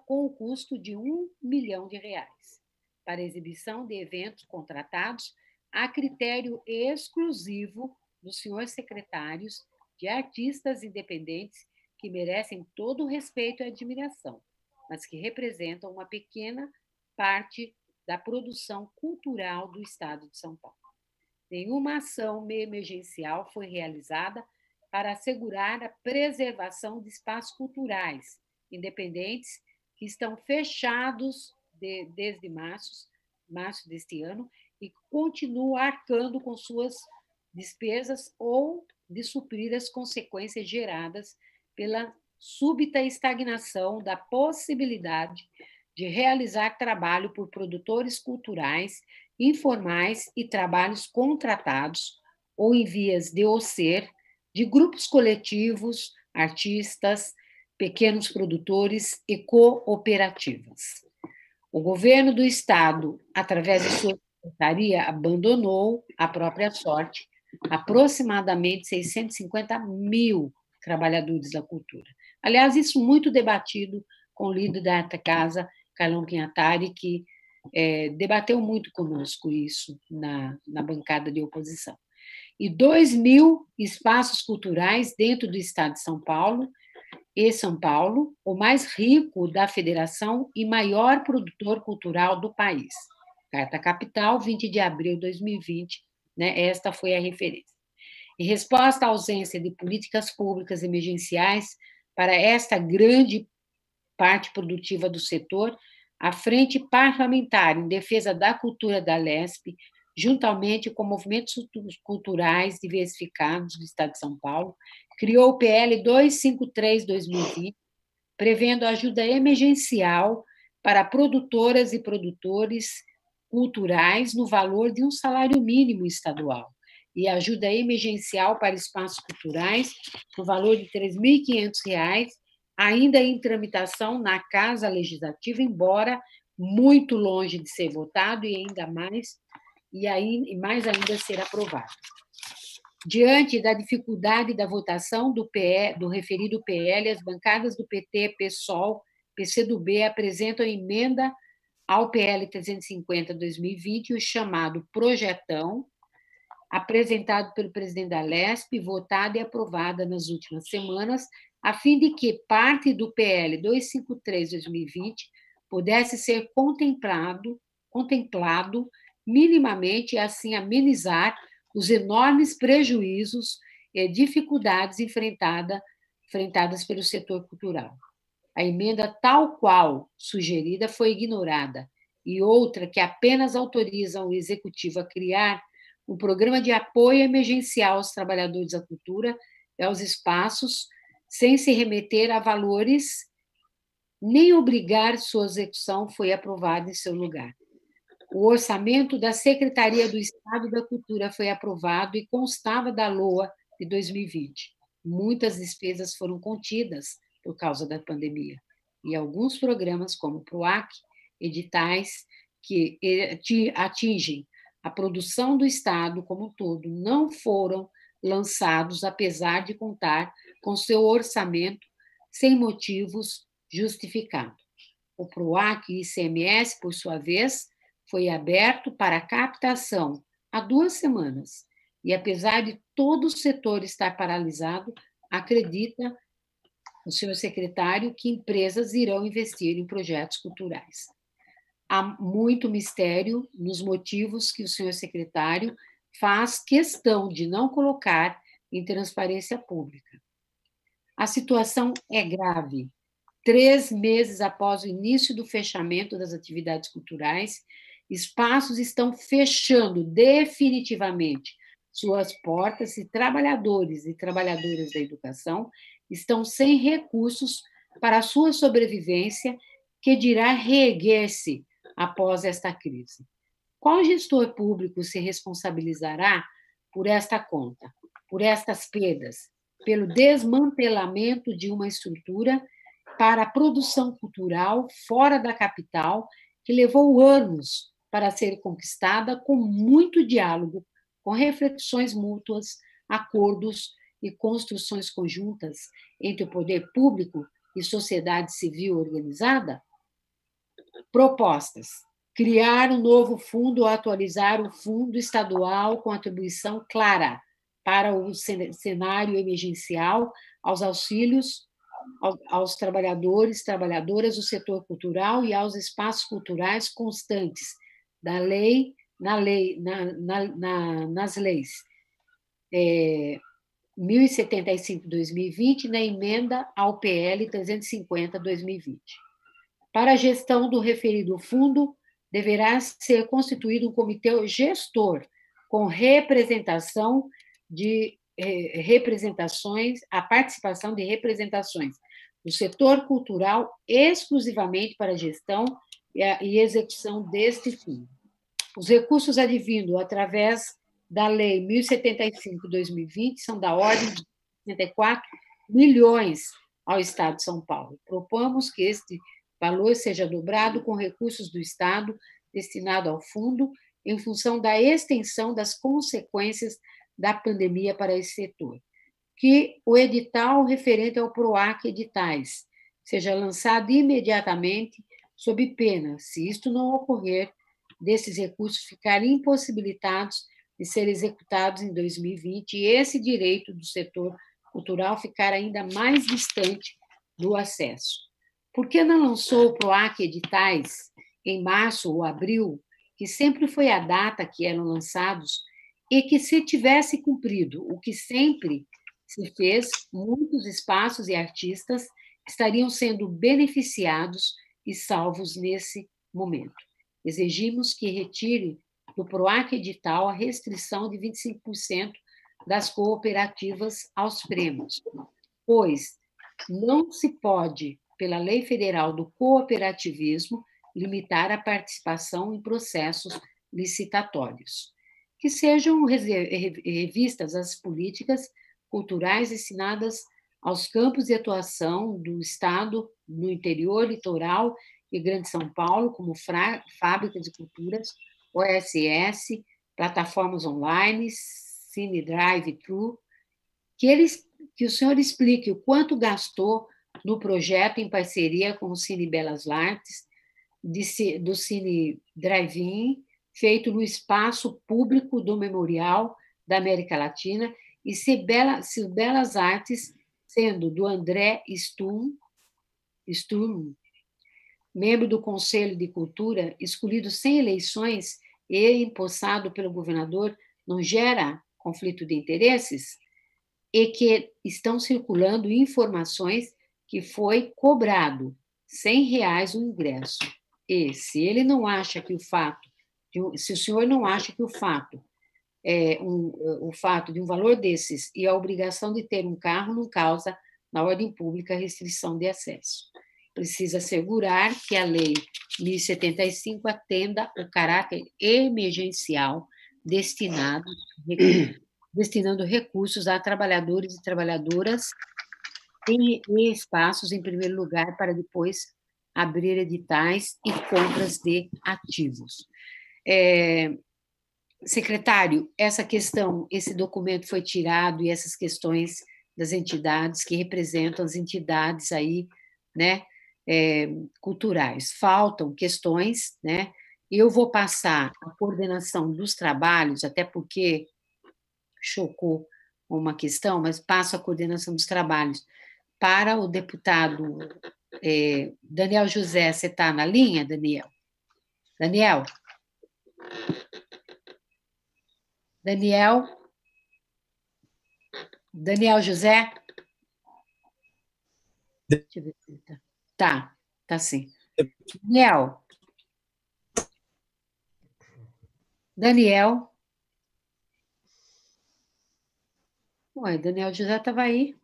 com o custo de R$ 1 milhão, para exibição de eventos contratados a critério exclusivo dos senhores secretários, de artistas independentes que merecem todo o respeito e admiração, mas que representam uma pequena parte da produção cultural do Estado de São Paulo. Nenhuma ação emergencial foi realizada para assegurar a preservação de espaços culturais independentes que estão fechados desde março deste ano e continuam arcando com suas despesas ou de suprir as consequências geradas pela súbita estagnação da possibilidade de realizar trabalho por produtores culturais informais e trabalhos contratados ou em vias de ser de grupos coletivos, artistas, pequenos produtores e cooperativas. O governo do Estado, através de sua secretaria, abandonou à própria sorte aproximadamente 650 mil trabalhadores da cultura. Aliás, isso muito debatido com o líder da casa, Carlão Pinhatari, que debateu muito conosco isso na bancada de oposição. E 2 mil espaços culturais dentro do Estado de São Paulo, o mais rico da federação e maior produtor cultural do país. Carta Capital, 20 de abril de 2020, né? Esta foi a referência. Em resposta à ausência de políticas públicas emergenciais para esta grande parte produtiva do setor, a Frente Parlamentar em Defesa da Cultura da Lesp, juntamente com movimentos culturais diversificados do Estado de São Paulo, criou o PL 253/2020, prevendo ajuda emergencial para produtoras e produtores culturais no valor de um salário mínimo estadual e ajuda emergencial para espaços culturais no valor de R$ 3.500, ainda em tramitação na Casa Legislativa, embora muito longe de ser votado e mais ainda ser aprovado. Diante da dificuldade da votação do referido PL, as bancadas do PT, PSOL, PCdoB apresentam emenda ao PL 350/2020, o chamado projetão, apresentado pelo presidente da Lesp, votada e aprovada nas últimas semanas, a fim de que parte do PL 253/2020 pudesse ser contemplado minimamente e assim amenizar os enormes prejuízos e dificuldades enfrentadas pelo setor cultural. A emenda tal qual sugerida foi ignorada, e outra que apenas autoriza o Executivo a criar um programa de apoio emergencial aos trabalhadores da cultura e aos espaços, sem se remeter a valores, nem obrigar sua execução, foi aprovado em seu lugar. O orçamento da Secretaria do Estado da Cultura foi aprovado e constava da LOA de 2020. Muitas despesas foram contidas por causa da pandemia, e alguns programas, como o PROAC, editais que atingem a produção do Estado como um todo, não foram lançados, apesar de contar com seu orçamento sem motivos justificados. O PROAC e ICMS, por sua vez, foi aberto para captação há 2 semanas, e apesar de todo o setor estar paralisado, acredita o senhor secretário que empresas irão investir em projetos culturais. Há muito mistério nos motivos que o senhor secretário faz questão de não colocar em transparência pública. A situação é grave. 3 meses após o início do fechamento das atividades culturais, espaços estão fechando definitivamente suas portas e trabalhadores e trabalhadoras da educação estão sem recursos para a sua sobrevivência, que dirá reerguer-se após esta crise. Qual gestor público se responsabilizará por esta conta, por estas perdas, pelo desmantelamento de uma estrutura para a produção cultural fora da capital, que levou anos para ser conquistada com muito diálogo, com reflexões mútuas, acordos e construções conjuntas entre o poder público e sociedade civil organizada? Propostas: criar um novo fundo ou atualizar o fundo estadual com atribuição clara para o cenário emergencial, aos auxílios aos trabalhadores, trabalhadoras do setor cultural e aos espaços culturais constantes da lei, nas leis 1075/2020 e na emenda ao PL 350/2020. Para a gestão do referido fundo, deverá ser constituído um comitê gestor com a participação de representações do setor cultural exclusivamente para a gestão e execução deste fundo. Os recursos advindos através da Lei 1075/2020 são da ordem de 64 milhões ao Estado de São Paulo. Propomos que este valor seja dobrado com recursos do Estado destinado ao fundo em função da extensão das consequências da pandemia para esse setor. Que o edital referente ao PROAC editais seja lançado imediatamente, sob pena, se isto não ocorrer, desses recursos ficarem impossibilitados de ser executados em 2020 e esse direito do setor cultural ficar ainda mais distante do acesso. Por que não lançou o PROAC editais em março ou abril, que sempre foi a data que eram lançados, e que, se tivesse cumprido o que sempre se fez, muitos espaços e artistas estariam sendo beneficiados e salvos nesse momento. Exigimos que retire do PROAC edital a restrição de 25% das cooperativas aos prêmios, pois não se pode, pela Lei Federal do Cooperativismo, limitar a participação em processos licitatórios. Que sejam revistas as políticas culturais destinadas aos campos de atuação do Estado no interior, litoral e Grande São Paulo, como Fábrica de Culturas, OSS, plataformas online, Cine Drive-Thru, que o senhor explique o quanto gastou no projeto em parceria com o Cine Belas Artes, do Cine Drive-In, feito no espaço público do Memorial da América Latina, e se Belas Artes, sendo do André Sturm, membro do Conselho de Cultura, escolhido sem eleições e empossado pelo governador, não gera conflito de interesses? E que estão circulando informações que foi cobrado R$100 o ingresso. E se ele não acha que o fato, se o senhor não acha que o fato o fato de um valor desses e a obrigação de ter um carro não causa, na ordem pública, restrição de acesso. Precisa assegurar que a Lei 1075 atenda o caráter emergencial destinando recursos a trabalhadores e trabalhadoras e espaços, em primeiro lugar, para depois abrir editais e compras de ativos. Secretário, essa questão, esse documento foi tirado e essas questões das entidades que representam as entidades aí, né, culturais. Faltam questões, né? Eu vou passar a coordenação dos trabalhos, até porque chocou uma questão, mas passo a coordenação dos trabalhos para o deputado Daniel José. Você está na linha, Daniel? Daniel? Daniel José? Deixa eu ver se ele tá. Tá sim. Daniel? Ué, Daniel José estava aí.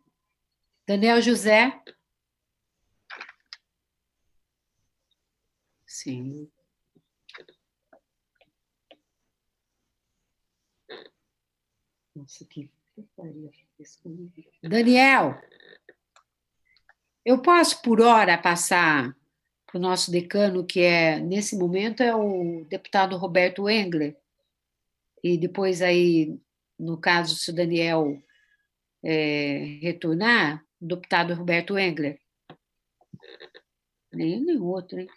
Daniel José? Sim. Nossa, que pariu. Daniel, eu posso, por hora, passar para o nosso decano, que nesse momento, é o deputado Roberto Engler, e depois aí, no caso, se o Daniel retornar, o deputado Roberto Engler. Nem outro, hein?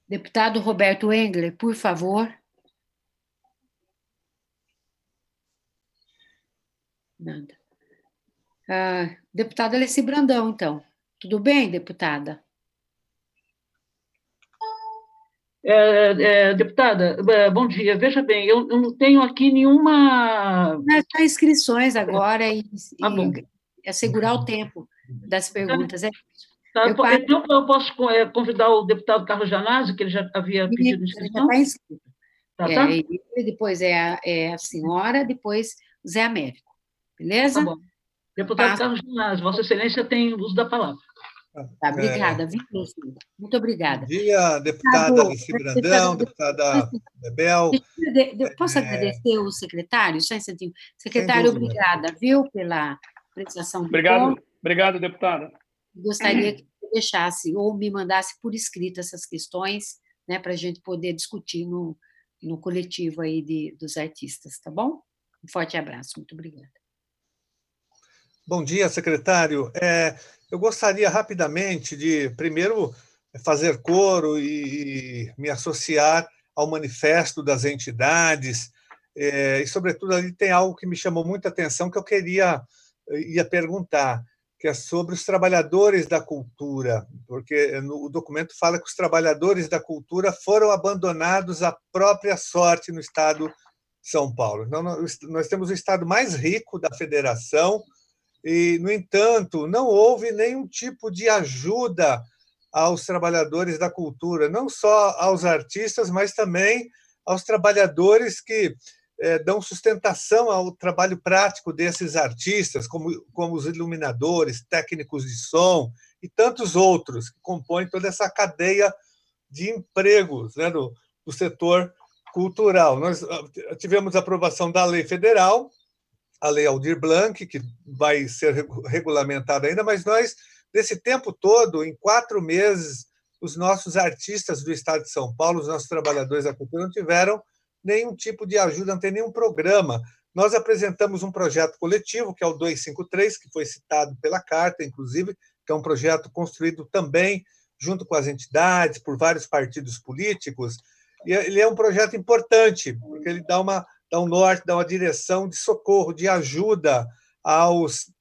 Deputado Roberto Engler, por favor. Nada. Deputada Alessi Brandão, então. Tudo bem, deputada? Deputada, bom dia. Veja bem, eu não tenho aqui nenhuma... Só inscrições agora e bom. assegurar o tempo das perguntas. Então, eu posso convidar o deputado Carlos Janazzi, que ele já havia pedido inscrição? Ele já está inscrito. Tá? Depois a senhora, depois o Zé Américo. Beleza? Tá bom. Deputado Carlos Janazzi, Vossa Excelência tem o uso da palavra. Tá, obrigada, viu, muito obrigada. Bom dia, deputada Alessi Brandão, deputada Bebel. Posso agradecer o secretário? Só um instantinho. Secretário, obrigada, viu, pela prestação de conta. Obrigado, deputada. Gostaria que você deixasse ou me mandasse por escrito essas questões, né, para a gente poder discutir no coletivo aí dos artistas, tá bom? Um forte abraço, muito obrigada. Bom dia, secretário. Eu gostaria rapidamente de, primeiro, fazer coro e me associar ao manifesto das entidades, e, sobretudo, ali tem algo que me chamou muita atenção que eu ia perguntar, que é sobre os trabalhadores da cultura, porque o documento fala que os trabalhadores da cultura foram abandonados à própria sorte no Estado de São Paulo. Então, nós temos o estado mais rico da federação, e, no entanto, não houve nenhum tipo de ajuda aos trabalhadores da cultura, não só aos artistas, mas também aos trabalhadores que dão sustentação ao trabalho prático desses artistas, como os iluminadores, técnicos de som e tantos outros que compõem toda essa cadeia de empregos, né, do setor cultural. Nós tivemos a aprovação da lei federal, a Lei Aldir Blanc, que vai ser regulamentada ainda, mas nós, nesse tempo todo, em 4 meses, os nossos artistas do Estado de São Paulo, os nossos trabalhadores da cultura, não tiveram nenhum tipo de ajuda, não tem nenhum programa. Nós apresentamos um projeto coletivo, que é o 253, que foi citado pela carta, inclusive, que é um projeto construído também junto com as entidades, por vários partidos políticos, e ele é um projeto importante, porque ele dá um norte, dá uma direção de socorro, de ajuda aos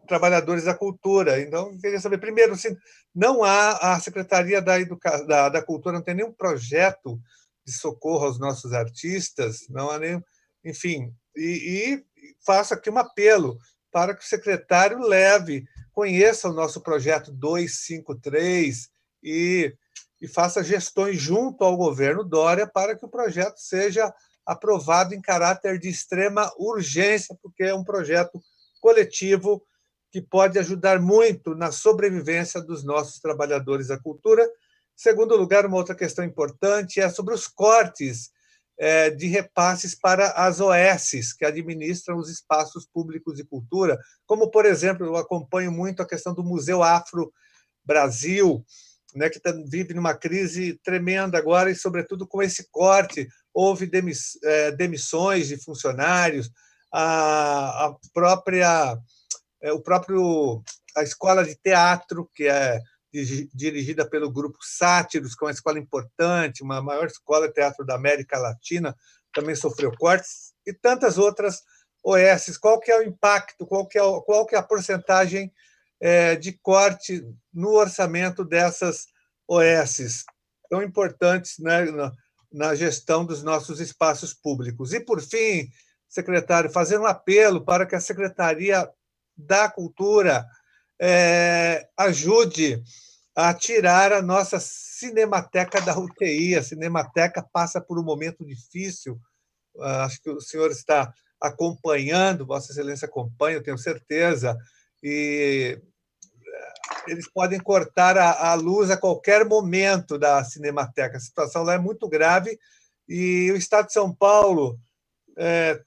trabalhadores da cultura. Então, eu queria saber, primeiro, se não há, a Secretaria da Cultura não tem nenhum projeto de socorro aos nossos artistas, não há nenhum, enfim, e faço aqui um apelo para que o secretário conheça o nosso projeto 253 e faça gestões junto ao governo Dória para que o projeto seja aprovado em caráter de extrema urgência, porque é um projeto coletivo que pode ajudar muito na sobrevivência dos nossos trabalhadores da cultura. Em segundo lugar, uma outra questão importante é sobre os cortes de repasses para as OSs, que administram os espaços públicos de cultura, como, por exemplo, eu acompanho muito a questão do Museu Afro Brasil, né, que vive numa crise tremenda agora, e, sobretudo, com esse corte, houve demissões de funcionários, a escola de teatro, que é dirigida pelo Grupo Sátiros, que é uma escola importante, uma maior escola de teatro da América Latina, também sofreu cortes, e tantas outras OSs. Qual que é o impacto, qual que é a porcentagem de corte no orçamento dessas OSs, tão importantes, né, na gestão dos nossos espaços públicos? E, por fim, secretário, fazer um apelo para que a Secretaria da Cultura ajude a tirar a nossa Cinemateca da UTI. A Cinemateca passa por um momento difícil, acho que o senhor está acompanhando, Vossa Excelência acompanha, eu tenho certeza, e eles podem cortar a luz a qualquer momento da Cinemateca. A situação lá é muito grave e o Estado de São Paulo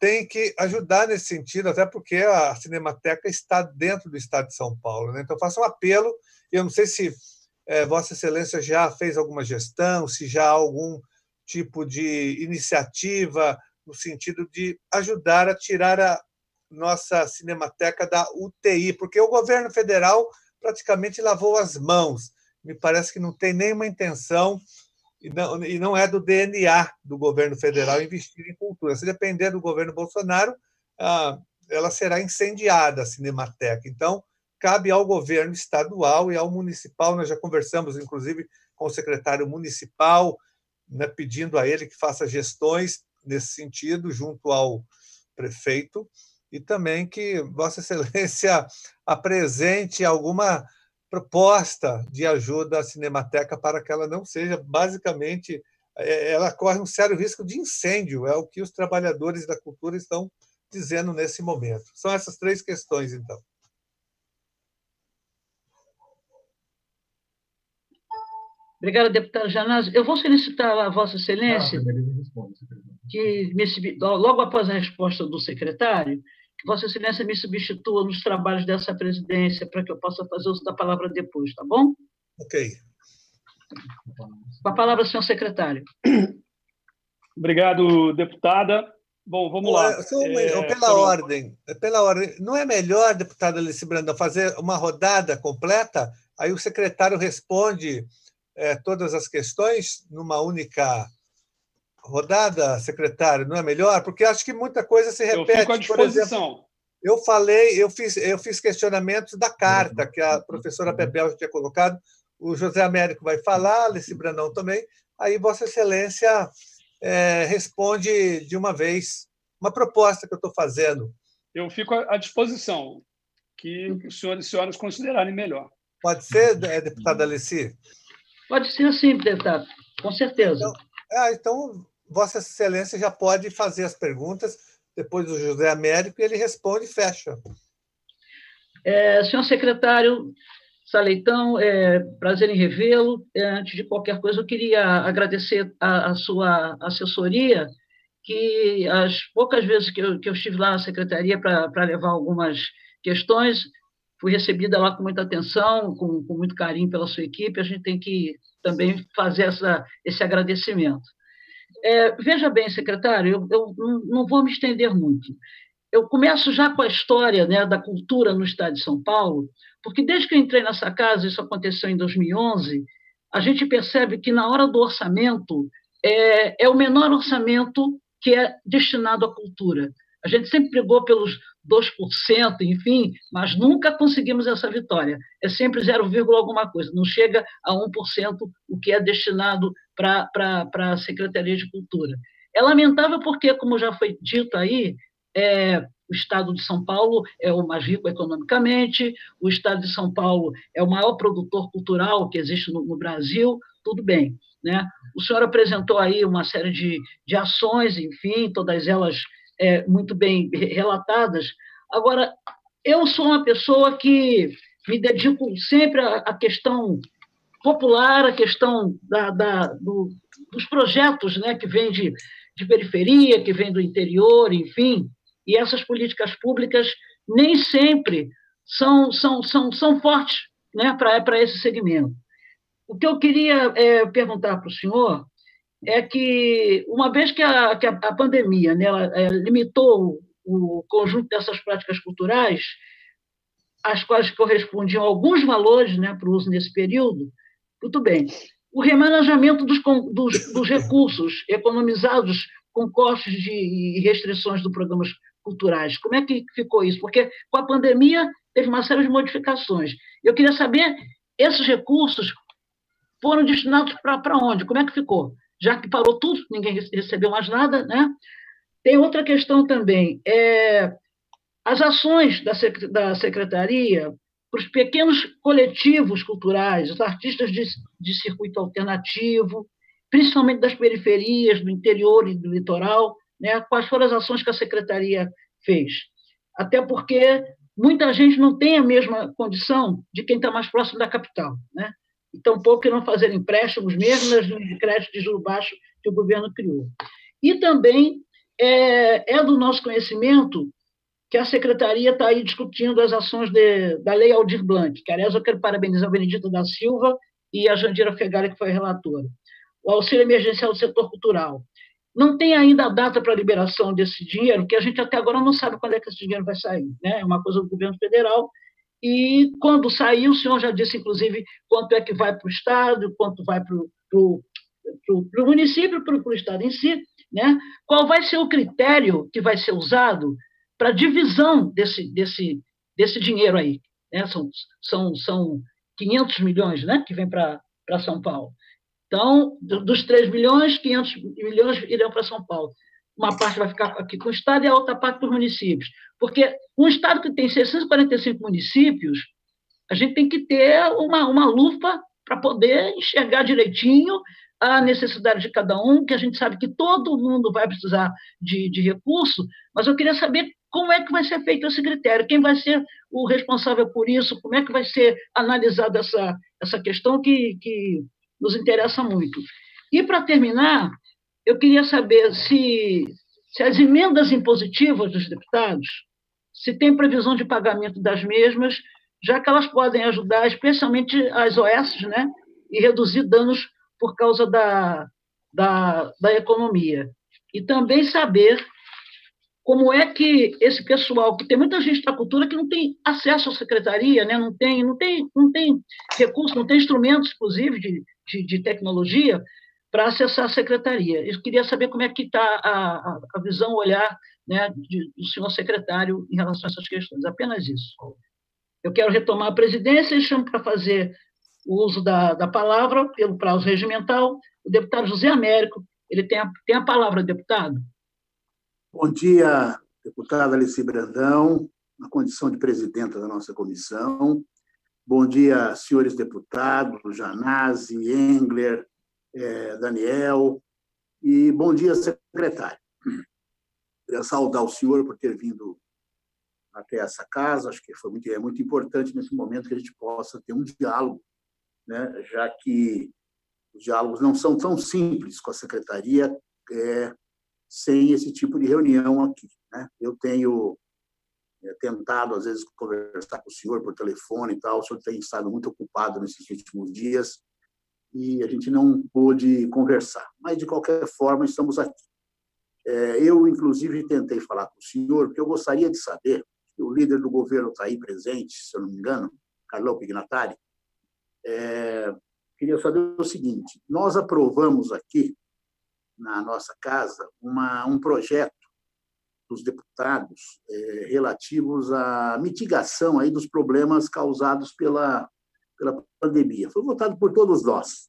tem que ajudar nesse sentido, até porque a Cinemateca está dentro do Estado de São Paulo, né? Então, faço um apelo. Eu não sei se Vossa Excelência já fez alguma gestão, se já há algum tipo de iniciativa no sentido de ajudar a tirar a nossa Cinemateca da UTI, porque o governo federal praticamente lavou as mãos. Me parece que não tem nenhuma intenção, e não é do DNA do governo federal investir em cultura. Se depender do governo Bolsonaro, ela será incendiada, a Cinemateca. Então, cabe ao governo estadual e ao municipal. Nós já conversamos, inclusive, com o secretário municipal, né, pedindo a ele que faça gestões nesse sentido, junto ao prefeito, e também que Vossa Excelência apresente alguma proposta de ajuda à Cinemateca para que ela não seja, basicamente, ela corre um sério risco de incêndio, é o que os trabalhadores da cultura estão dizendo nesse momento. São essas três questões, então. Obrigada, deputado Janazzi. Eu vou solicitar a Vossa Excelência que, logo após a resposta do secretário, que Vossa Excelência me substitua nos trabalhos dessa presidência para que eu possa fazer uso da palavra depois, tá bom? Ok. Com a palavra, senhor secretário. Obrigado, deputada. Bom, vamos lá. Pela ordem, não é melhor, deputada Alice Brandão, fazer uma rodada completa? Aí o secretário responde todas as questões numa única rodada, secretário, não é melhor? Porque acho que muita coisa se repete. Eu fico à disposição. Por exemplo, eu fiz questionamentos da carta que a professora Bebel tinha colocado, o José Américo vai falar, Alice Brandão também, aí Vossa Excelência responde de uma vez uma proposta que eu estou fazendo. Eu fico à disposição, que os senhores e senhoras considerarem melhor. Pode ser, deputada Alice? Pode ser sim, deputado, com certeza. Então, Vossa Excelência já pode fazer as perguntas depois do José Américo e ele responde e fecha. Senhor secretário Saleitão, prazer em revê-lo. Antes de qualquer coisa, eu queria agradecer a sua assessoria, que as poucas vezes que eu estive lá na secretaria para levar algumas questões, fui recebida lá com muita atenção, com muito carinho pela sua equipe. A gente tem que também fazer esse agradecimento. Veja bem, secretário, eu não vou me estender muito. Eu começo já com a história, né, da cultura no estado de São Paulo, porque desde que eu entrei nessa casa, isso aconteceu em 2011, a gente percebe que na hora do orçamento é o menor orçamento que é destinado à cultura. A gente sempre brigou pelos 2%, enfim, mas nunca conseguimos essa vitória. É sempre 0, alguma coisa, não chega a 1% o que é destinado para a Secretaria de Cultura. É lamentável porque, como já foi dito aí, o Estado de São Paulo é o mais rico economicamente, o Estado de São Paulo é o maior produtor cultural que existe no Brasil, tudo bem. né? O senhor apresentou aí uma série de ações, enfim, todas elas muito bem relatadas. Agora, eu sou uma pessoa que me dedico sempre à questão popular, à questão dos projetos, né, que vêm de periferia, que vêm do interior, enfim, e essas políticas públicas nem sempre são fortes, né, para esse segmento. O que eu queria perguntar para o senhor é que, uma vez que a pandemia, né, ela limitou o conjunto dessas práticas culturais, às quais correspondiam alguns valores, né, para o uso nesse período, muito bem. O remanejamento dos recursos economizados com cortes e restrições dos programas culturais, como é que ficou isso? Porque com a pandemia teve uma série de modificações. Eu queria saber, esses recursos foram destinados para onde? Como é que ficou? Já que parou tudo, ninguém recebeu mais nada, né? Tem outra questão também, as ações da Secretaria para os pequenos coletivos culturais, os artistas de circuito alternativo, principalmente das periferias, do interior e do litoral, né? Quais foram as ações que a Secretaria fez? Até porque muita gente não tem a mesma condição de quem está mais próximo da capital, né? E tampouco que não fazer empréstimos, mesmo nas linhas de crédito de juro baixo que o governo criou. E também é do nosso conhecimento que a Secretaria está aí discutindo as ações da Lei Aldir Blanc, que, aliás, eu quero parabenizar a Benedita da Silva e a Jandira Fegali, que foi a relatora. O auxílio emergencial do setor cultural. Não tem ainda a data para a liberação desse dinheiro, que a gente até agora não sabe quando é que esse dinheiro vai sair, né? É uma coisa do governo federal, e quando sair, o senhor já disse, inclusive, quanto é que vai para o Estado, quanto vai para o município, para o Estado em si, né? Qual vai ser o critério que vai ser usado para a divisão desse dinheiro aí, né? São 500 milhões, né, que vem para São Paulo. Então, dos 3 milhões, 500 milhões irão para São Paulo. Uma parte vai ficar aqui com o Estado e a outra parte para os municípios. Porque um Estado que tem 645 municípios, a gente tem que ter uma lupa para poder enxergar direitinho a necessidade de cada um, que a gente sabe que todo mundo vai precisar de recurso, mas eu queria saber como é que vai ser feito esse critério, quem vai ser o responsável por isso, como é que vai ser analisada essa questão que nos interessa muito. E, para terminar, eu queria saber se as emendas impositivas dos deputados, se tem previsão de pagamento das mesmas, já que elas podem ajudar, especialmente as OS, né, e reduzir danos por causa da economia. E também saber como é que esse pessoal, que tem muita gente da cultura que não tem acesso à secretaria, né, não tem recursos, não tem instrumentos, inclusive, de tecnologia, para acessar a secretaria. Eu queria saber como é que está a visão, o olhar, né, do senhor secretário em relação a essas questões. Apenas isso. Eu quero retomar a presidência e chamo para fazer o uso da palavra, pelo prazo regimental, o deputado José Américo. Ele tem a palavra, deputado. Bom dia, deputada Alice Brandão, na condição de presidenta da nossa comissão. Bom dia, senhores deputados, Janazzi, Engler, Daniel, e bom dia, secretário. Queria saudar o senhor por ter vindo até essa casa, acho que é muito importante nesse momento que a gente possa ter um diálogo, né, já que os diálogos não são tão simples com a secretaria sem esse tipo de reunião aqui, né? Eu tenho tentado, às vezes, conversar com o senhor por telefone e tal, o senhor tem estado muito ocupado nesses últimos dias e a gente não pôde conversar, mas, de qualquer forma, estamos aqui. Eu, inclusive, tentei falar com o senhor, porque eu gostaria de saber, o líder do governo está aí presente, se eu não me engano, Carlão Pignatari, queria saber o seguinte: nós aprovamos aqui, na nossa casa, um projeto dos deputados relativos à mitigação aí dos problemas causados pela pandemia. Foi votado por todos nós.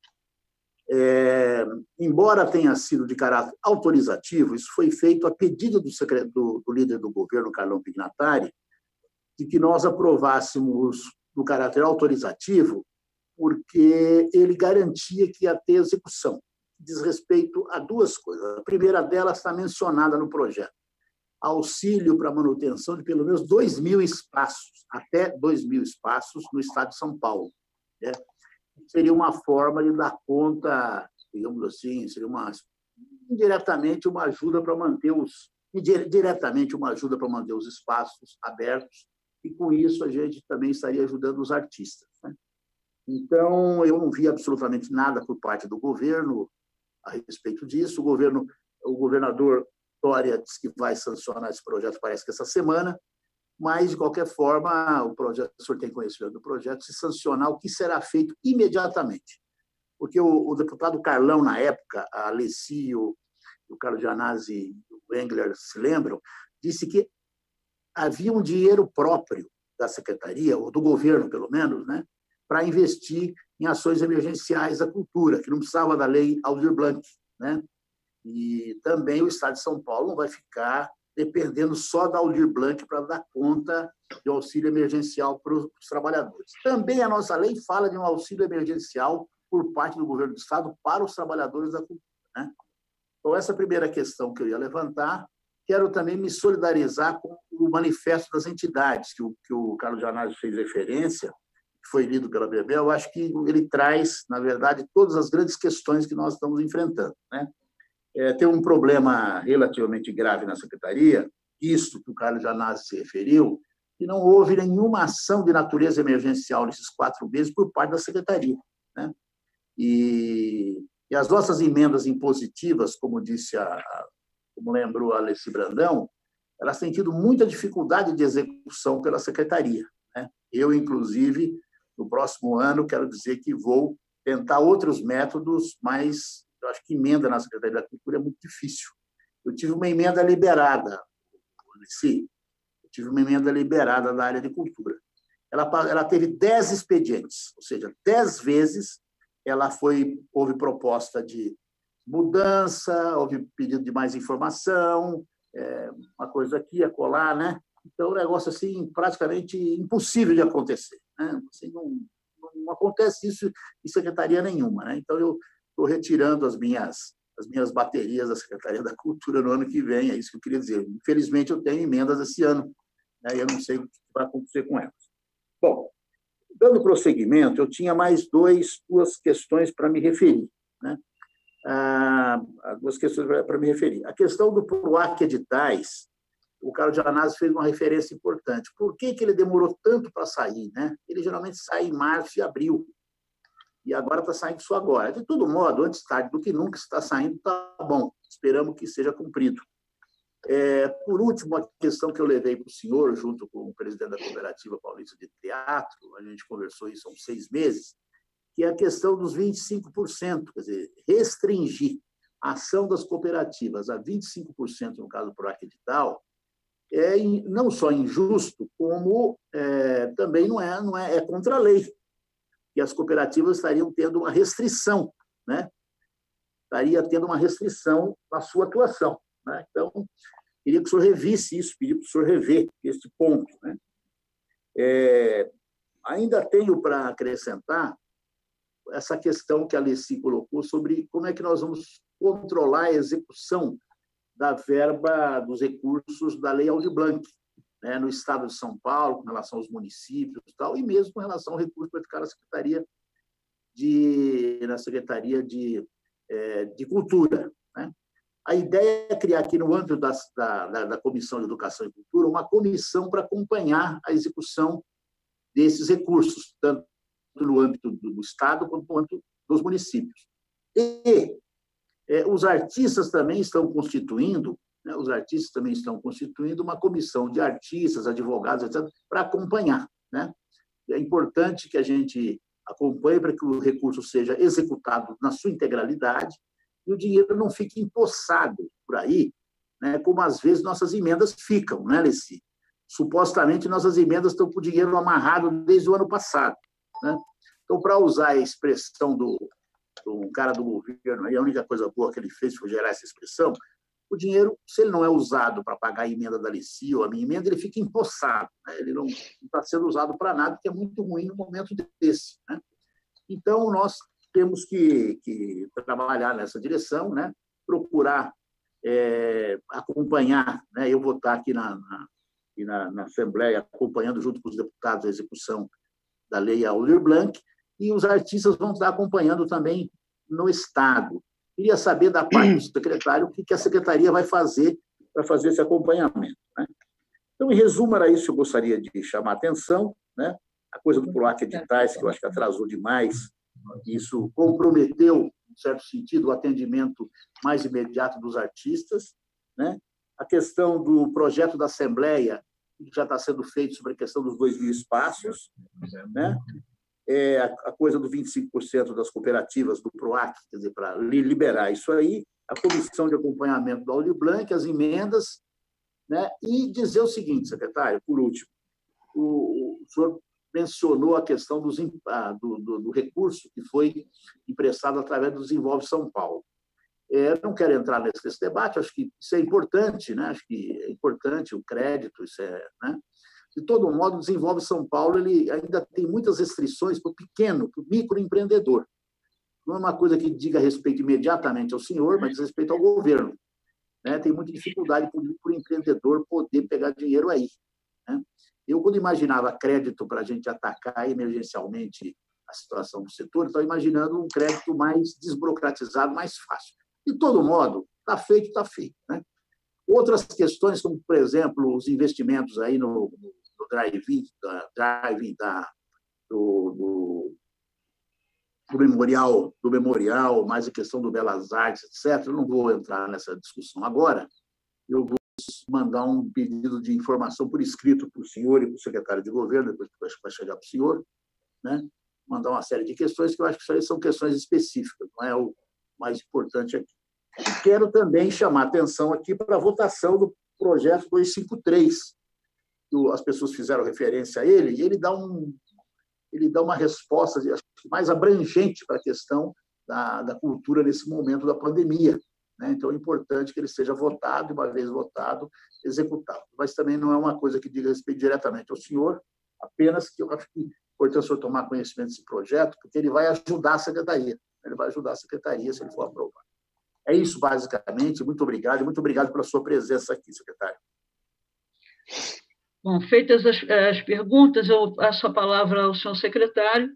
Embora tenha sido de caráter autorizativo, isso foi feito a pedido do líder do governo, Carlão Pignatari, de que nós aprovássemos, no caráter autorizativo, porque ele garantia que ia ter execução. Diz respeito a duas coisas. A primeira delas está mencionada no projeto: auxílio para a manutenção de pelo menos 2.000 espaços, até 2.000 espaços no estado de São Paulo. Né? Seria uma forma de dar conta, digamos assim, seria indiretamente uma ajuda para manter os espaços abertos, e com isso a gente também estaria ajudando os artistas. Né? Então, eu não vi absolutamente nada por parte do governo a respeito disso. O governador Dória disse que vai sancionar esse projeto, parece que essa semana, mas, de qualquer forma, o senhor tem conhecimento do projeto, se sancionar, o que será feito imediatamente. Porque o deputado Carlão, na época, a Alessi, o Carlos Gianazzi e o Engler se lembram, disse que havia um dinheiro próprio da secretaria, ou do governo, pelo menos, né, para investir em ações emergenciais da cultura, que não precisava da lei Aldir Blanc. Né? E também o Estado de São Paulo não vai ficar dependendo só da Aldir Blanc para dar conta de auxílio emergencial para os trabalhadores. Também a nossa lei fala de um auxílio emergencial por parte do governo do Estado para os trabalhadores da cultura. Né? Então, essa é a primeira questão que eu ia levantar. Quero também me solidarizar com o manifesto das entidades, que o Carlos Gianazzi fez referência, que foi lido pela Bebel. Eu acho que ele traz, na verdade, todas as grandes questões que nós estamos enfrentando. Né? Tem um problema relativamente grave na secretaria, isto que o Carlos Gianazzi se referiu, que não houve nenhuma ação de natureza emergencial nesses 4 meses por parte da secretaria. Né? E as nossas emendas impositivas, como como lembrou a Alessi Brandão, elas têm tido muita dificuldade de execução pela secretaria. Né? Eu, inclusive, no próximo ano, quero dizer que vou tentar outros métodos, mas eu acho que emenda na Secretaria da Cultura é muito difícil. Eu tive uma emenda liberada, Alessi, da área de cultura. Ela teve 10 expedientes, ou seja, 10 vezes houve proposta de mudança, houve pedido de mais informação, uma coisa aqui, acolá, né? Então, um negócio assim, praticamente impossível de acontecer. Né? Assim, não acontece isso em secretaria nenhuma. Né? Então, eu estou retirando as minhas baterias da Secretaria da Cultura no ano que vem, é isso que eu queria dizer. Infelizmente, eu tenho emendas esse ano, né? E eu não sei o que vai acontecer com elas. Bom, dando prosseguimento, eu tinha mais duas questões para me referir. Né? Duas questões para me referir. A questão do PROAC Editais, o Carlos Gianazzi fez uma referência importante. Por que ele demorou tanto para sair? Né? Ele geralmente sai em março e abril, e agora está saindo só agora. De todo modo, antes tarde do que nunca, está saindo, está bom. Esperamos que seja cumprido. Por último, a questão que eu levei para o senhor, junto com o presidente da Cooperativa Paulista de Teatro, a gente conversou isso há uns 6 meses, que é a questão dos 25%, quer dizer, restringir a ação das cooperativas a 25%, no caso do PROAC Edital, não só injusto, como também não é contra a lei. E as cooperativas estariam tendo uma restrição, né? Estaria tendo uma restrição na sua atuação. Né? Então, queria que o senhor revisse isso, pedi para o senhor rever esse ponto. Né? Ainda tenho para acrescentar essa questão que a Alessi colocou sobre como é que nós vamos controlar a execução da verba dos recursos da Lei Aldir Blanc, né, no Estado de São Paulo, com relação aos municípios e tal, e mesmo com relação ao recurso para ficar na Secretaria de Cultura. Né? A ideia é criar aqui, no âmbito da Comissão de Educação e Cultura, uma comissão para acompanhar a execução desses recursos, tanto no âmbito do Estado quanto no âmbito dos municípios. E os artistas também estão constituindo uma comissão de artistas, advogados, etc., para acompanhar. Né? É importante que a gente acompanhe para que o recurso seja executado na sua integralidade e o dinheiro não fique empossado por aí, né? Como às vezes nossas emendas ficam, né, Alessi? Supostamente nossas emendas estão com o dinheiro amarrado desde o ano passado. Né? Então, para usar a expressão do cara do governo, a única coisa boa que ele fez foi gerar essa expressão, o dinheiro, se ele não é usado para pagar a emenda da Alessi ou a minha emenda, ele fica empossado. Né? Ele não está sendo usado para nada, que é muito ruim no momento desse. Né? Então, nós temos que trabalhar nessa direção, né? Procurar acompanhar, né? Eu vou estar aqui na Assembleia acompanhando junto com os deputados a execução da Lei Aldir Blanc, e os artistas vão estar acompanhando também no Estado. Queria saber da parte do secretário o que a Secretaria vai fazer para fazer esse acompanhamento, né? Então, em resumo, era isso que eu gostaria de chamar a atenção, né? A coisa do PROAC Editais, que eu acho que atrasou demais, isso comprometeu, em certo sentido, o atendimento mais imediato dos artistas, né? A questão do projeto da Assembleia, que já está sendo feito sobre a questão dos 2.000 espaços, né? A coisa do 25% das cooperativas do PROAC, quer dizer, para liberar isso aí, a comissão de acompanhamento do Aldir Blanc, as emendas, né? E dizer o seguinte, secretário, por último, o senhor mencionou a questão do recurso que foi emprestado através do Desenvolve São Paulo. Não quero entrar nesse debate, acho que isso é importante, né? Acho que é importante o crédito, isso né? De todo modo, o Desenvolve São Paulo ele ainda tem muitas restrições para o pequeno, para o microempreendedor. Não é uma coisa que diga respeito imediatamente ao senhor, mas diz respeito ao governo, né? Tem muita dificuldade para o microempreendedor poder pegar dinheiro aí, né? Eu, quando imaginava crédito para a gente atacar emergencialmente a situação do setor, estava imaginando um crédito mais desburocratizado, mais fácil. De todo modo, está feito, né? Outras questões, como, por exemplo, os investimentos aí no drive-in do memorial, mais a questão do Belas Artes, etc. Eu não vou entrar nessa discussão agora. Eu vou mandar um pedido de informação por escrito para o senhor e para o secretário de governo, depois que vai chegar para o senhor, né? Mandar uma série de questões que eu acho que isso aí são questões específicas, não é o mais importante aqui. E quero também chamar a atenção aqui para a votação do projeto 253, que as pessoas fizeram referência a ele, e ele dá uma resposta mais abrangente para a questão da cultura nesse momento da pandemia, né? Então, é importante que ele seja votado, e uma vez votado, executado. Mas também não é uma coisa que diga respeito diretamente ao senhor, apenas que eu acho que é importante o senhor tomar conhecimento desse projeto, porque ele vai ajudar a Secretaria. Ele vai ajudar a Secretaria se ele for aprovado. É isso, basicamente. Muito obrigado pela sua presença aqui, secretário. Bom, feitas as perguntas, eu passo a palavra ao senhor secretário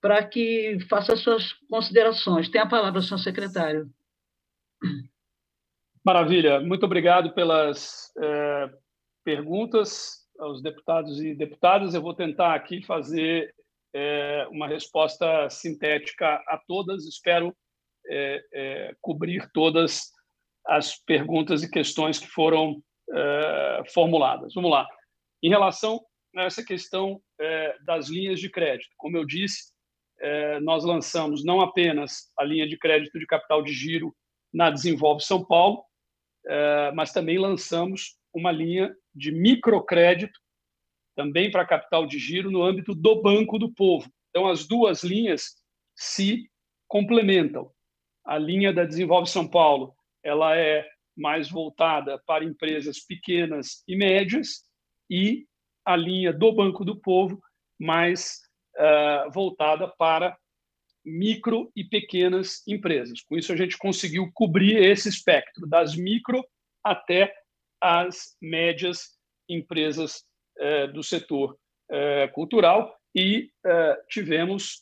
para que faça as suas considerações. Tem a palavra, senhor secretário. Maravilha. Muito obrigado pelas perguntas aos deputados e deputadas. Eu vou tentar aqui fazer uma resposta sintética a todas. Espero cobrir todas as perguntas e questões que foram formuladas. Vamos lá. Em relação a essa questão das linhas de crédito, como eu disse, nós lançamos não apenas a linha de crédito de capital de giro na Desenvolve São Paulo, mas também lançamos uma linha de microcrédito também para capital de giro no âmbito do Banco do Povo. Então, as duas linhas se complementam. A linha da Desenvolve São Paulo ela é mais voltada para empresas pequenas e médias, e a linha do Banco do Povo mais voltada para micro e pequenas empresas. Com isso, a gente conseguiu cobrir esse espectro, das micro até as médias empresas do setor cultural, e tivemos,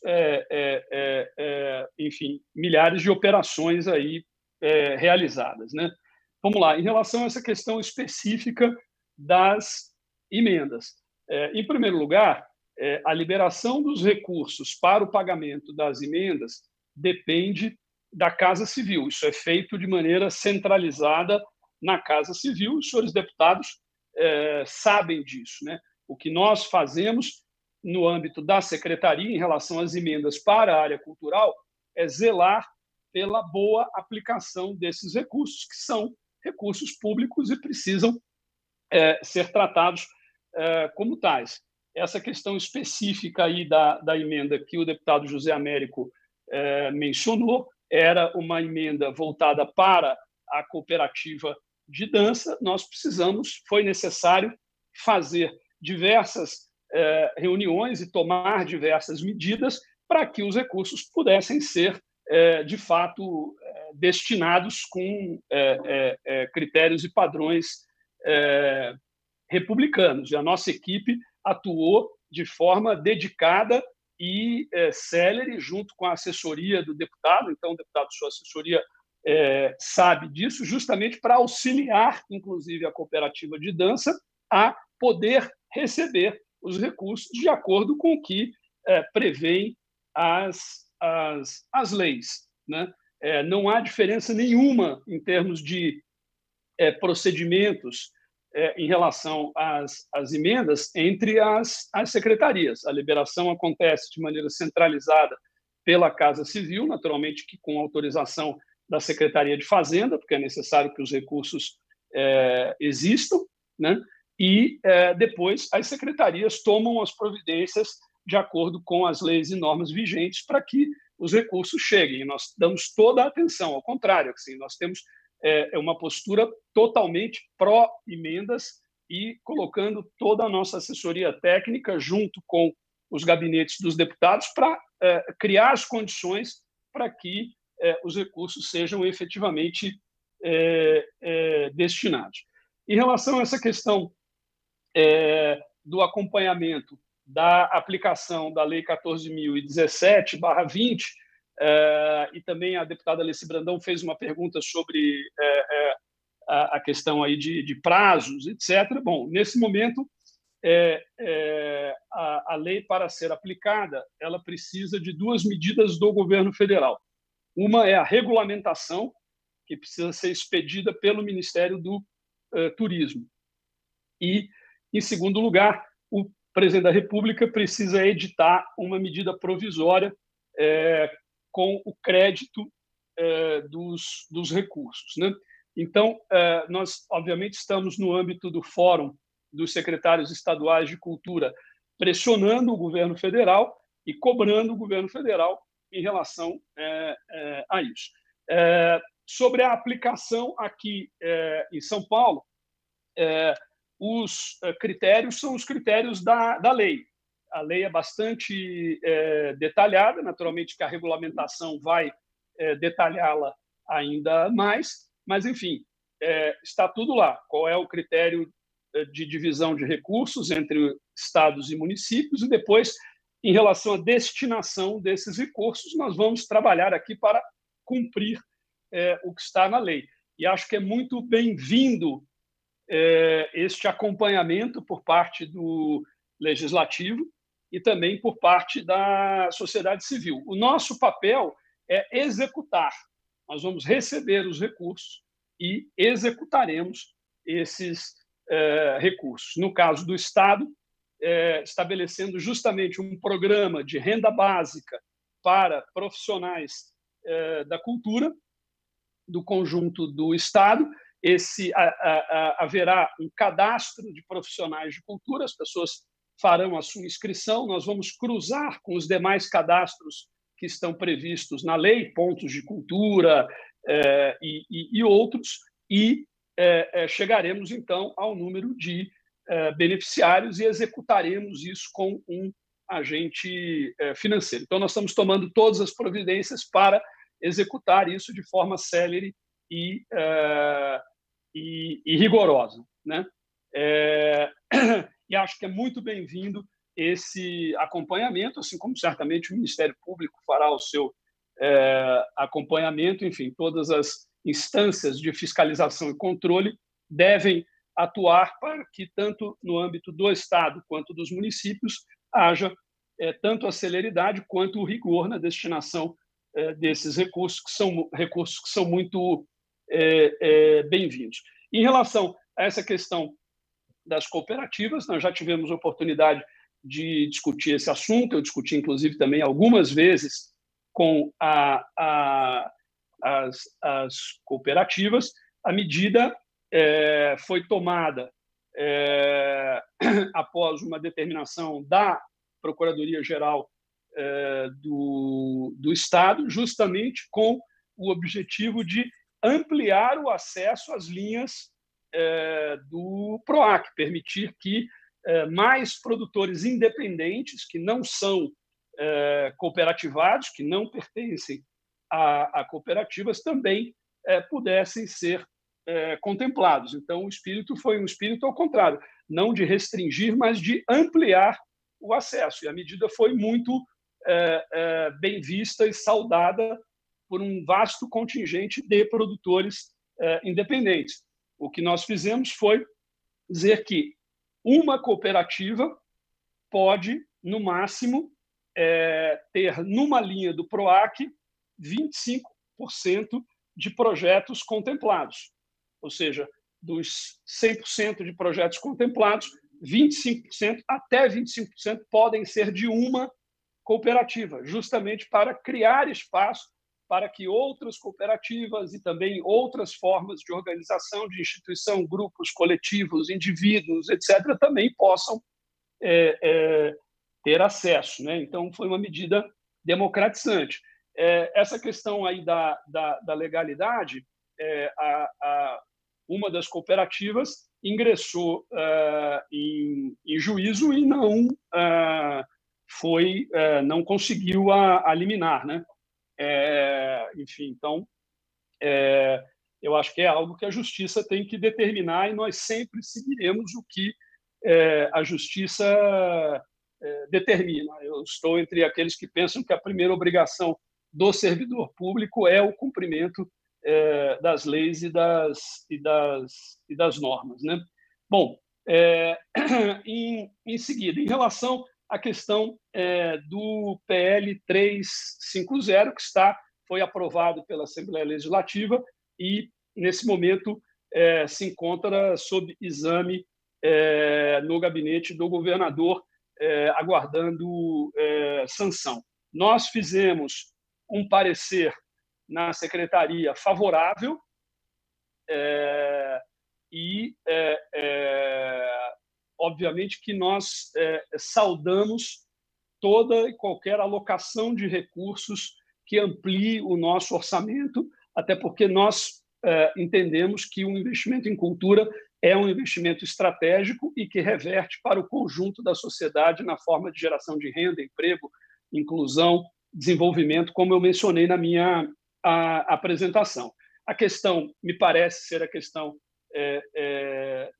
enfim, milhares de operações aí realizadas, né? Vamos lá. Em relação a essa questão específica das emendas, em primeiro lugar, a liberação dos recursos para o pagamento das emendas depende da Casa Civil. Isso é feito de maneira centralizada na Casa Civil. Os senhores deputados sabem disso, né? O que nós fazemos no âmbito da Secretaria em relação às emendas para a área cultural é zelar pela boa aplicação desses recursos, que são recursos públicos e precisam ser tratados como tais. Essa questão específica aí da emenda que o deputado José Américo mencionou era uma emenda voltada para a cooperativa de dança. Foi necessário fazer diversas reuniões e tomar diversas medidas para que os recursos pudessem ser, de fato, destinados com critérios e padrões republicanos. E a nossa equipe atuou de forma dedicada e célere, junto com a assessoria do deputado. Então, o deputado, sua assessoria, sabe disso, justamente para auxiliar, inclusive, a cooperativa de dança a poder receber os recursos de acordo com o que prevêem as leis, né? Não há diferença nenhuma em termos de procedimentos em relação às emendas entre as secretarias. A liberação acontece de maneira centralizada pela Casa Civil, naturalmente que com autorização da Secretaria de Fazenda, porque é necessário que os recursos existam, né? E depois as secretarias tomam as providências de acordo com as leis e normas vigentes para que os recursos cheguem. Nós damos toda a atenção, ao contrário, assim, nós temos uma postura totalmente pró-emendas e colocando toda a nossa assessoria técnica junto com os gabinetes dos deputados para criar as condições para que os recursos sejam efetivamente destinados. Em relação a essa questão do acompanhamento da aplicação da Lei 14.017/20, e também a deputada Alessi Brandão fez uma pergunta sobre a questão aí de prazos, etc. Bom, nesse momento, a lei, para ser aplicada, ela precisa de duas medidas do governo federal. Uma é a regulamentação, que precisa ser expedida pelo Ministério do Turismo. E, em segundo lugar, o presidente da República precisa editar uma medida provisória com o crédito dos recursos, né? Então, nós, obviamente, estamos no âmbito do Fórum dos Secretários Estaduais de Cultura, pressionando o governo federal e cobrando o governo federal em relação a isso. Sobre a aplicação aqui em São Paulo, os critérios são os critérios da lei. A lei é bastante detalhada, naturalmente que a regulamentação vai detalhá-la ainda mais, mas, enfim, está tudo lá. Qual é o critério de divisão de recursos entre estados e municípios e depois, em relação à destinação desses recursos, nós vamos trabalhar aqui para cumprir o que está na lei. E acho que é muito bem-vindo este acompanhamento por parte do Legislativo e também por parte da sociedade civil. O nosso papel é executar. Nós vamos receber os recursos e executaremos esses recursos. No caso do Estado, estabelecendo justamente um programa de renda básica para profissionais da cultura, do conjunto do Estado. Haverá um cadastro de profissionais de cultura, as pessoas farão a sua inscrição, nós vamos cruzar com os demais cadastros que estão previstos na lei, pontos de cultura e outros, e chegaremos, então, ao número de beneficiários e executaremos isso com um agente financeiro. Então, nós estamos tomando todas as providências para executar isso de forma célere e rigorosa, né? E acho que é muito bem-vindo esse acompanhamento, assim como certamente o Ministério Público fará o seu acompanhamento. Enfim, todas as instâncias de fiscalização e controle devem atuar para que, tanto no âmbito do Estado quanto dos municípios, haja tanto a celeridade quanto o rigor na destinação desses recursos, que são muito bem-vindos. Em relação a essa questão das cooperativas, nós já tivemos oportunidade de discutir esse assunto, eu discuti, inclusive, também algumas vezes com as cooperativas. A medida foi tomada após uma determinação da Procuradoria-Geral do Estado, justamente com o objetivo de ampliar o acesso às linhas do PROAC, permitir que mais produtores independentes, que não são cooperativados, que não pertencem a cooperativas, também pudessem ser contemplados. Então, o espírito foi um espírito ao contrário, não de restringir, mas de ampliar o acesso. E a medida foi muito bem vista e saudada por um vasto contingente de produtores independentes. O que nós fizemos foi dizer que uma cooperativa pode, no máximo, ter, numa linha do PROAC, 25% de projetos contemplados. Ou seja, dos 100% de projetos contemplados, 25%, até 25% podem ser de uma cooperativa, justamente para criar espaço para que outras cooperativas e também outras formas de organização, de instituição, grupos, coletivos, indivíduos, etc., também possam ter acesso, né? Então, foi uma medida democratizante. Essa questão aí da legalidade, uma das cooperativas ingressou em juízo e não conseguiu a liminar, né? Enfim, então, eu acho que é algo que a justiça tem que determinar e nós sempre seguiremos o que a justiça determina. Eu estou entre aqueles que pensam que a primeira obrigação do servidor público é o cumprimento das leis e das normas, né? Bom, em seguida, em relação à questão do PL 350, que foi aprovado pela Assembleia Legislativa e, nesse momento, se encontra sob exame no gabinete do governador, aguardando sanção. Nós fizemos um parecer na secretaria favorável e, obviamente, que nós saudamos toda e qualquer alocação de recursos que amplie o nosso orçamento, até porque nós entendemos que o investimento em cultura é um investimento estratégico e que reverte para o conjunto da sociedade na forma de geração de renda, emprego, inclusão, desenvolvimento, como eu mencionei na minha apresentação. A questão, me parece ser a questão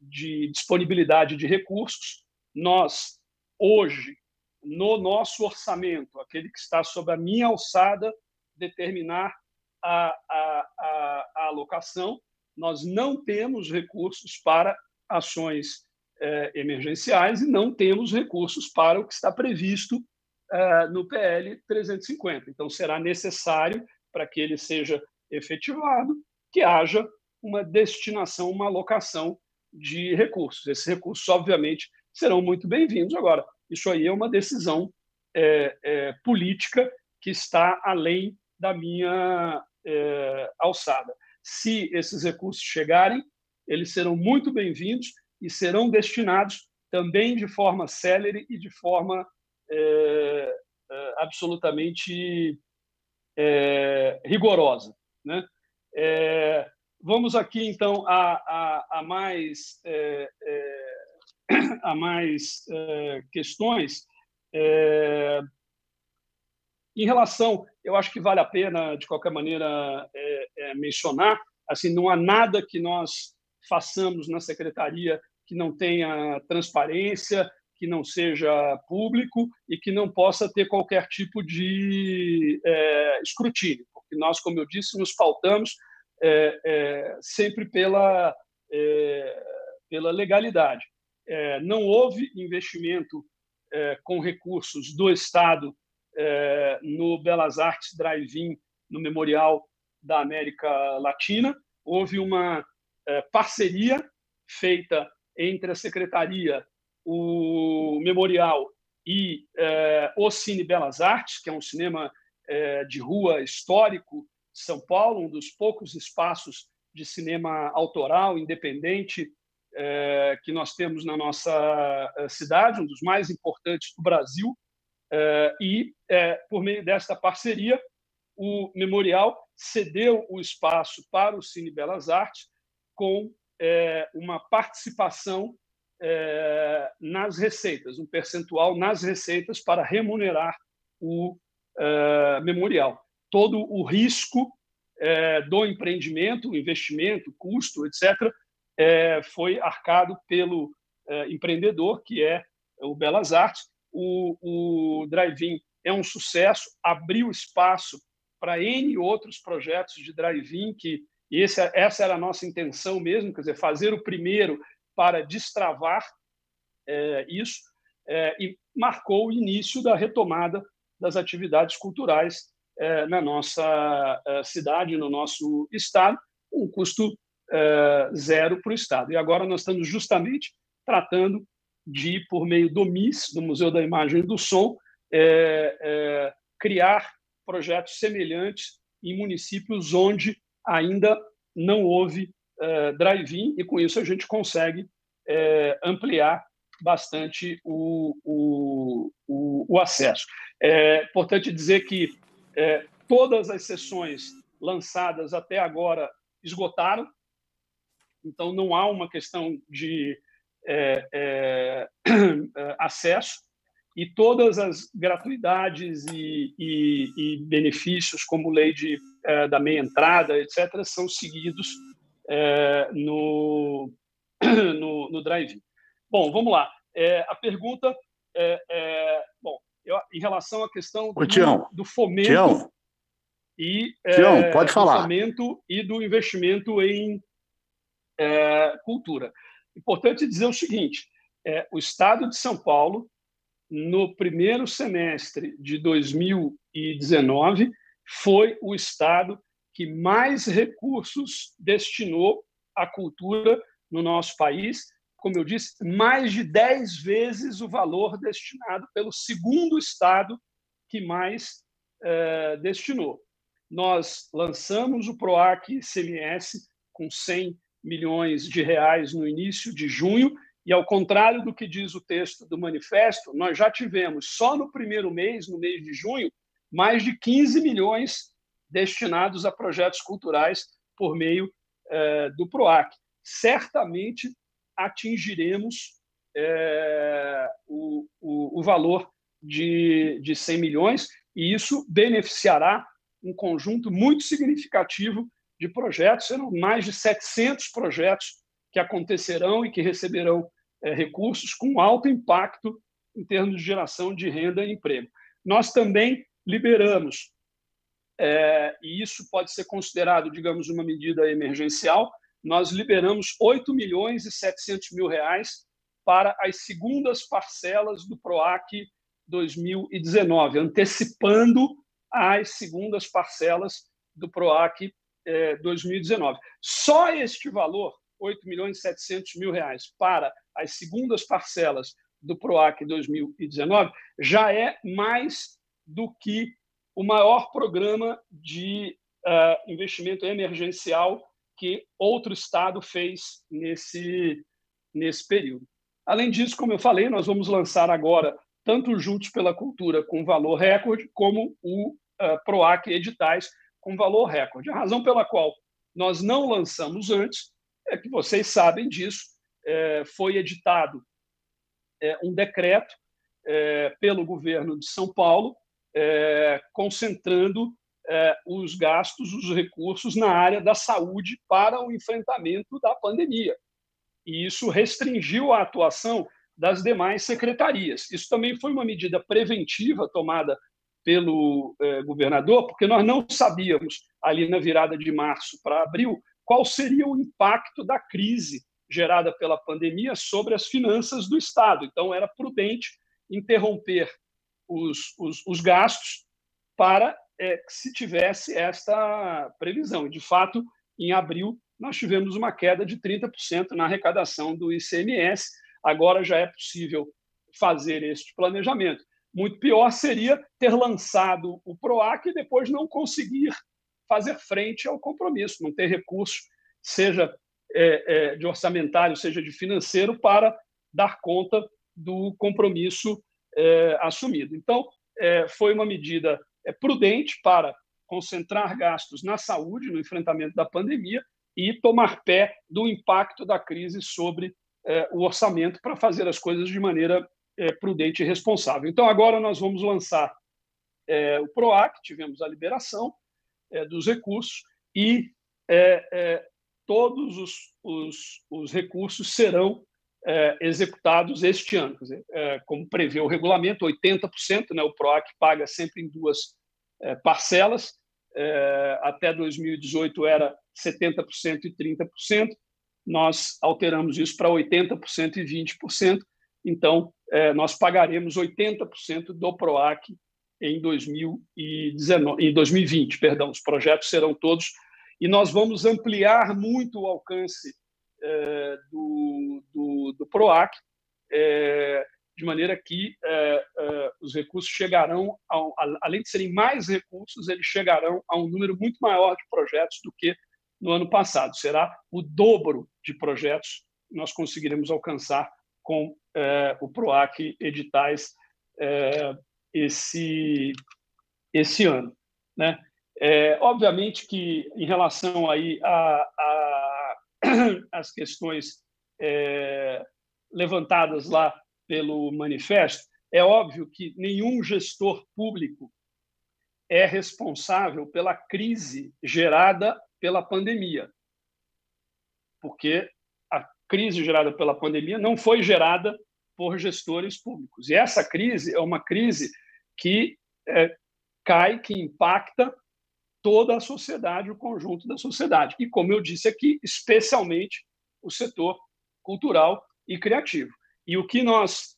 de disponibilidade de recursos. Nós, hoje, no nosso orçamento, aquele que está sob a minha alçada, determinar a alocação, nós não temos recursos para ações emergenciais e não temos recursos para o que está previsto no PL 350. Então, será necessário, para que ele seja efetivado, que haja uma destinação, uma alocação de recursos. Esses recursos, obviamente, serão muito bem-vindos. Agora, isso aí é uma decisão política que está além da minha alçada. Se esses recursos chegarem, eles serão muito bem-vindos e serão destinados também de forma célere e de forma absolutamente rigorosa, né? Vamos aqui, então, a mais questões. Em relação, eu acho que vale a pena, de qualquer maneira, mencionar, assim, não há nada que nós façamos na secretaria que não tenha transparência, que não seja público e que não possa ter qualquer tipo de escrutínio, porque nós, como eu disse, nos pautamos sempre pela legalidade. Não houve investimento com recursos do Estado no Belas Artes Drive-In, no Memorial da América Latina. Houve uma parceria feita entre a Secretaria, o Memorial e o Cine Belas Artes, que é um cinema de rua histórico de São Paulo, um dos poucos espaços de cinema autoral, independente, que nós temos na nossa cidade, um dos mais importantes do Brasil. E, por meio desta parceria, o Memorial cedeu o espaço para o Cine Belas Artes com uma participação nas receitas, um percentual nas receitas para remunerar o memorial. Todo o risco do empreendimento, investimento, custo, etc., foi arcado pelo empreendedor, que é o Belas Artes. O drive-in é um sucesso, abriu espaço para N outros projetos de drive-in, que essa era a nossa intenção mesmo, quer dizer, fazer o primeiro para destravar isso, e marcou o início da retomada das atividades culturais na nossa cidade, no nosso estado, com um custo zero para o Estado. E agora nós estamos justamente tratando de, por meio do MIS, do Museu da Imagem e do Som, criar projetos semelhantes em municípios onde ainda não houve drive-in, e com isso a gente consegue ampliar bastante o acesso. É importante dizer que todas as sessões lançadas até agora esgotaram, então não há uma questão de acesso, e todas as gratuidades e benefícios, como lei da meia entrada, etc., são seguidos no drive-in. Bom, vamos lá. A pergunta em relação à questão do fomento Tião, pode falar. Do fomento e do investimento em cultura. Importante dizer o seguinte: o Estado de São Paulo, no primeiro semestre de 2019, foi o Estado que mais recursos destinou à cultura no nosso país. Como eu disse, mais de 10 vezes o valor destinado pelo segundo Estado que mais destinou. Nós lançamos o PROAC ICMS com 100 milhões de reais no início de junho, e, ao contrário do que diz o texto do manifesto, nós já tivemos, só no primeiro mês, no mês de junho, mais de 15 milhões destinados a projetos culturais por meio do PROAC. Certamente atingiremos o valor de 100 milhões, e isso beneficiará um conjunto muito significativo de projetos. Serão mais de 700 projetos que acontecerão e que receberão recursos com alto impacto em termos de geração de renda e emprego. Nós também liberamos, e isso pode ser considerado, digamos, uma medida emergencial, nós liberamos 8 milhões e 700 mil reais para as segundas parcelas do PROAC 2019, antecipando as segundas parcelas do PROAC 2019. Só este valor, 8 milhões e 700 mil reais, para as segundas parcelas do PROAC 2019, já é mais do que o maior programa de investimento emergencial que outro Estado fez nesse período. Além disso, como eu falei, nós vamos lançar agora, tanto Juntos pela Cultura com valor recorde, como o PROAC Editais com valor recorde. A razão pela qual nós não lançamos antes é que vocês sabem disso, foi editado um decreto pelo governo de São Paulo, concentrando os gastos, os recursos na área da saúde para o enfrentamento da pandemia. E isso restringiu a atuação das demais secretarias. Isso também foi uma medida preventiva tomada pelo governador, porque nós não sabíamos, ali na virada de março para abril, qual seria o impacto da crise gerada pela pandemia sobre as finanças do Estado. Então, era prudente interromper os gastos para que se tivesse esta previsão. E, de fato, em abril, nós tivemos uma queda de 30% na arrecadação do ICMS. Agora já é possível fazer este planejamento. Muito pior seria ter lançado o PROAC e depois não conseguir fazer frente ao compromisso, não ter recurso, seja de orçamentário, seja de financeiro, para dar conta do compromisso assumido. Então, foi uma medida prudente para concentrar gastos na saúde, no enfrentamento da pandemia, e tomar pé do impacto da crise sobre o orçamento para fazer as coisas de maneira prudente e responsável. Então, agora nós vamos lançar o PROAC, tivemos a liberação dos recursos e todos os recursos serão executados este ano. Quer dizer, como prevê o regulamento, 80%, né, o PROAC paga sempre em duas parcelas, até 2018 era 70% e 30%, nós alteramos isso para 80% e 20%, então nós pagaremos 80% do PROAC em 2020, perdão, os projetos serão todos, e nós vamos ampliar muito o alcance do PROAC, de maneira que os recursos chegarão, além de serem mais recursos, eles chegarão a um número muito maior de projetos do que no ano passado. Será o dobro de projetos que nós conseguiremos alcançar com o PROAC editais esse ano, né? Obviamente que, em relação aí às questões levantadas lá pelo manifesto, é óbvio que nenhum gestor público é responsável pela crise gerada pela pandemia, porque a crise gerada pela pandemia não foi gerada por gestores públicos. E essa crise é uma crise que que impacta toda a sociedade, o conjunto da sociedade. E, como eu disse aqui, especialmente o setor cultural e criativo. E o que nós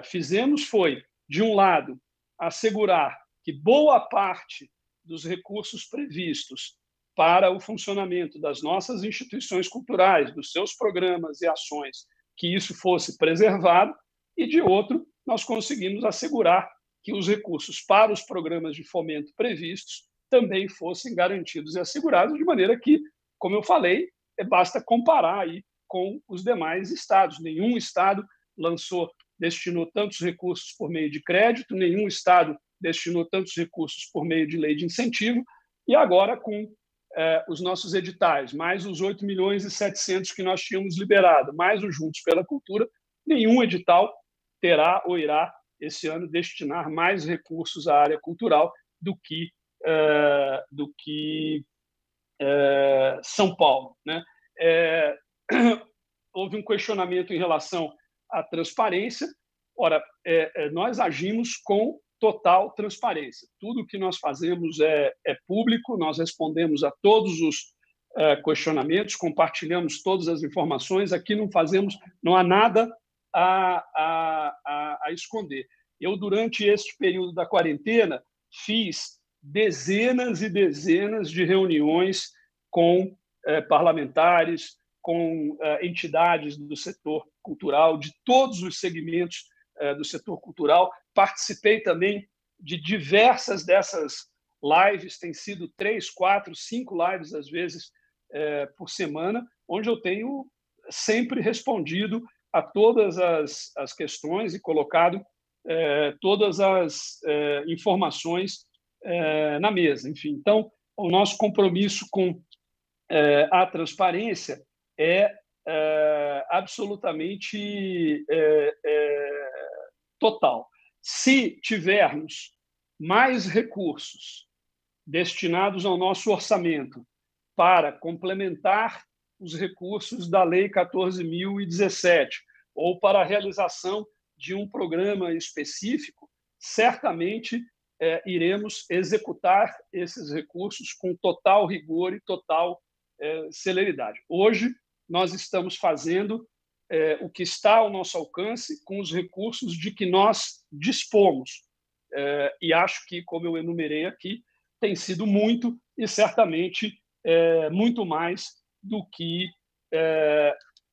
fizemos foi, de um lado, assegurar que boa parte dos recursos previstos para o funcionamento das nossas instituições culturais, dos seus programas e ações, que isso fosse preservado, e, de outro, nós conseguimos assegurar que os recursos para os programas de fomento previstos também fossem garantidos e assegurados, de maneira que, como eu falei, basta comparar aí com os demais estados. Nenhum estado destinou tantos recursos por meio de crédito, nenhum estado destinou tantos recursos por meio de lei de incentivo, e agora, com os nossos editais, mais os 8 milhões e 700 que nós tínhamos liberado, mais os Juntos pela Cultura, nenhum edital terá ou irá, esse ano, destinar mais recursos à área cultural do que São Paulo, né? Houve um questionamento em relação à transparência. Ora, nós agimos com total transparência. Tudo que nós fazemos é público, nós respondemos a todos os questionamentos, compartilhamos todas as informações, aqui não há nada a esconder. Eu, durante este período da quarentena, fiz dezenas e dezenas de reuniões com parlamentares, com entidades do setor cultural, de todos os segmentos do setor cultural. Participei também de diversas dessas lives, tem sido 3, 4, 5 lives, às vezes, por semana, onde eu tenho sempre respondido a todas as questões e colocado todas as informações na mesa. Enfim, então, o nosso compromisso com a transparência é absolutamente total. Se tivermos mais recursos destinados ao nosso orçamento para complementar os recursos da Lei 14.017 ou para a realização de um programa específico, certamente iremos executar esses recursos com total rigor e total celeridade. Hoje, nós estamos fazendo o que está ao nosso alcance com os recursos de que nós dispomos. E acho que, como eu enumerei aqui, tem sido muito e certamente muito mais do que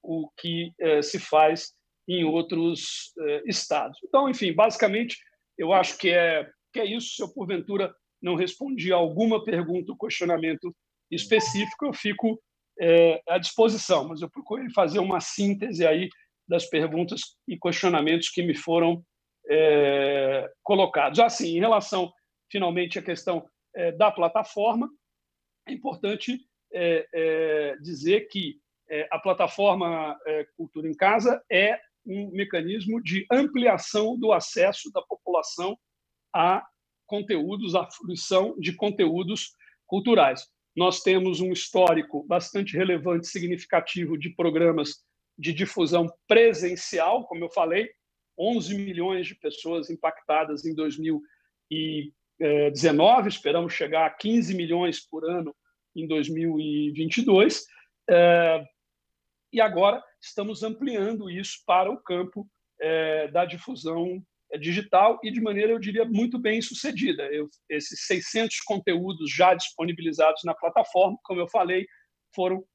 o que se faz em outros estados. Então, enfim, basicamente, eu acho que é isso. Se eu, porventura, não respondi a alguma pergunta ou questionamento específico, eu fico à disposição, mas eu procurei fazer uma síntese aí das perguntas e questionamentos que me foram colocados. Assim, em relação, finalmente, à questão da plataforma, é importante dizer que a plataforma Cultura em Casa é um mecanismo de ampliação do acesso da população à conteúdos, a fruição de conteúdos culturais. Nós temos um histórico bastante relevante, significativo de programas de difusão presencial, como eu falei, 11 milhões de pessoas impactadas em 2019, esperamos chegar a 15 milhões por ano em 2022, e agora estamos ampliando isso para o campo da difusão digital e de maneira, eu diria, muito bem sucedida. Esses 600 conteúdos já disponibilizados na plataforma, como eu falei, foram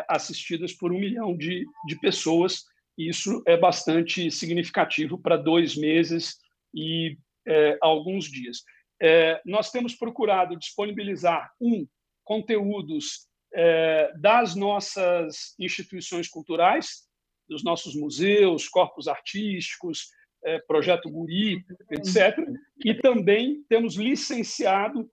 assistidas por 1 milhão de pessoas, e isso é bastante significativo para 2 meses e alguns dias. Nós temos procurado disponibilizar conteúdos das nossas instituições culturais, dos nossos museus, corpos artísticos, Projeto Guri, etc. E também temos licenciado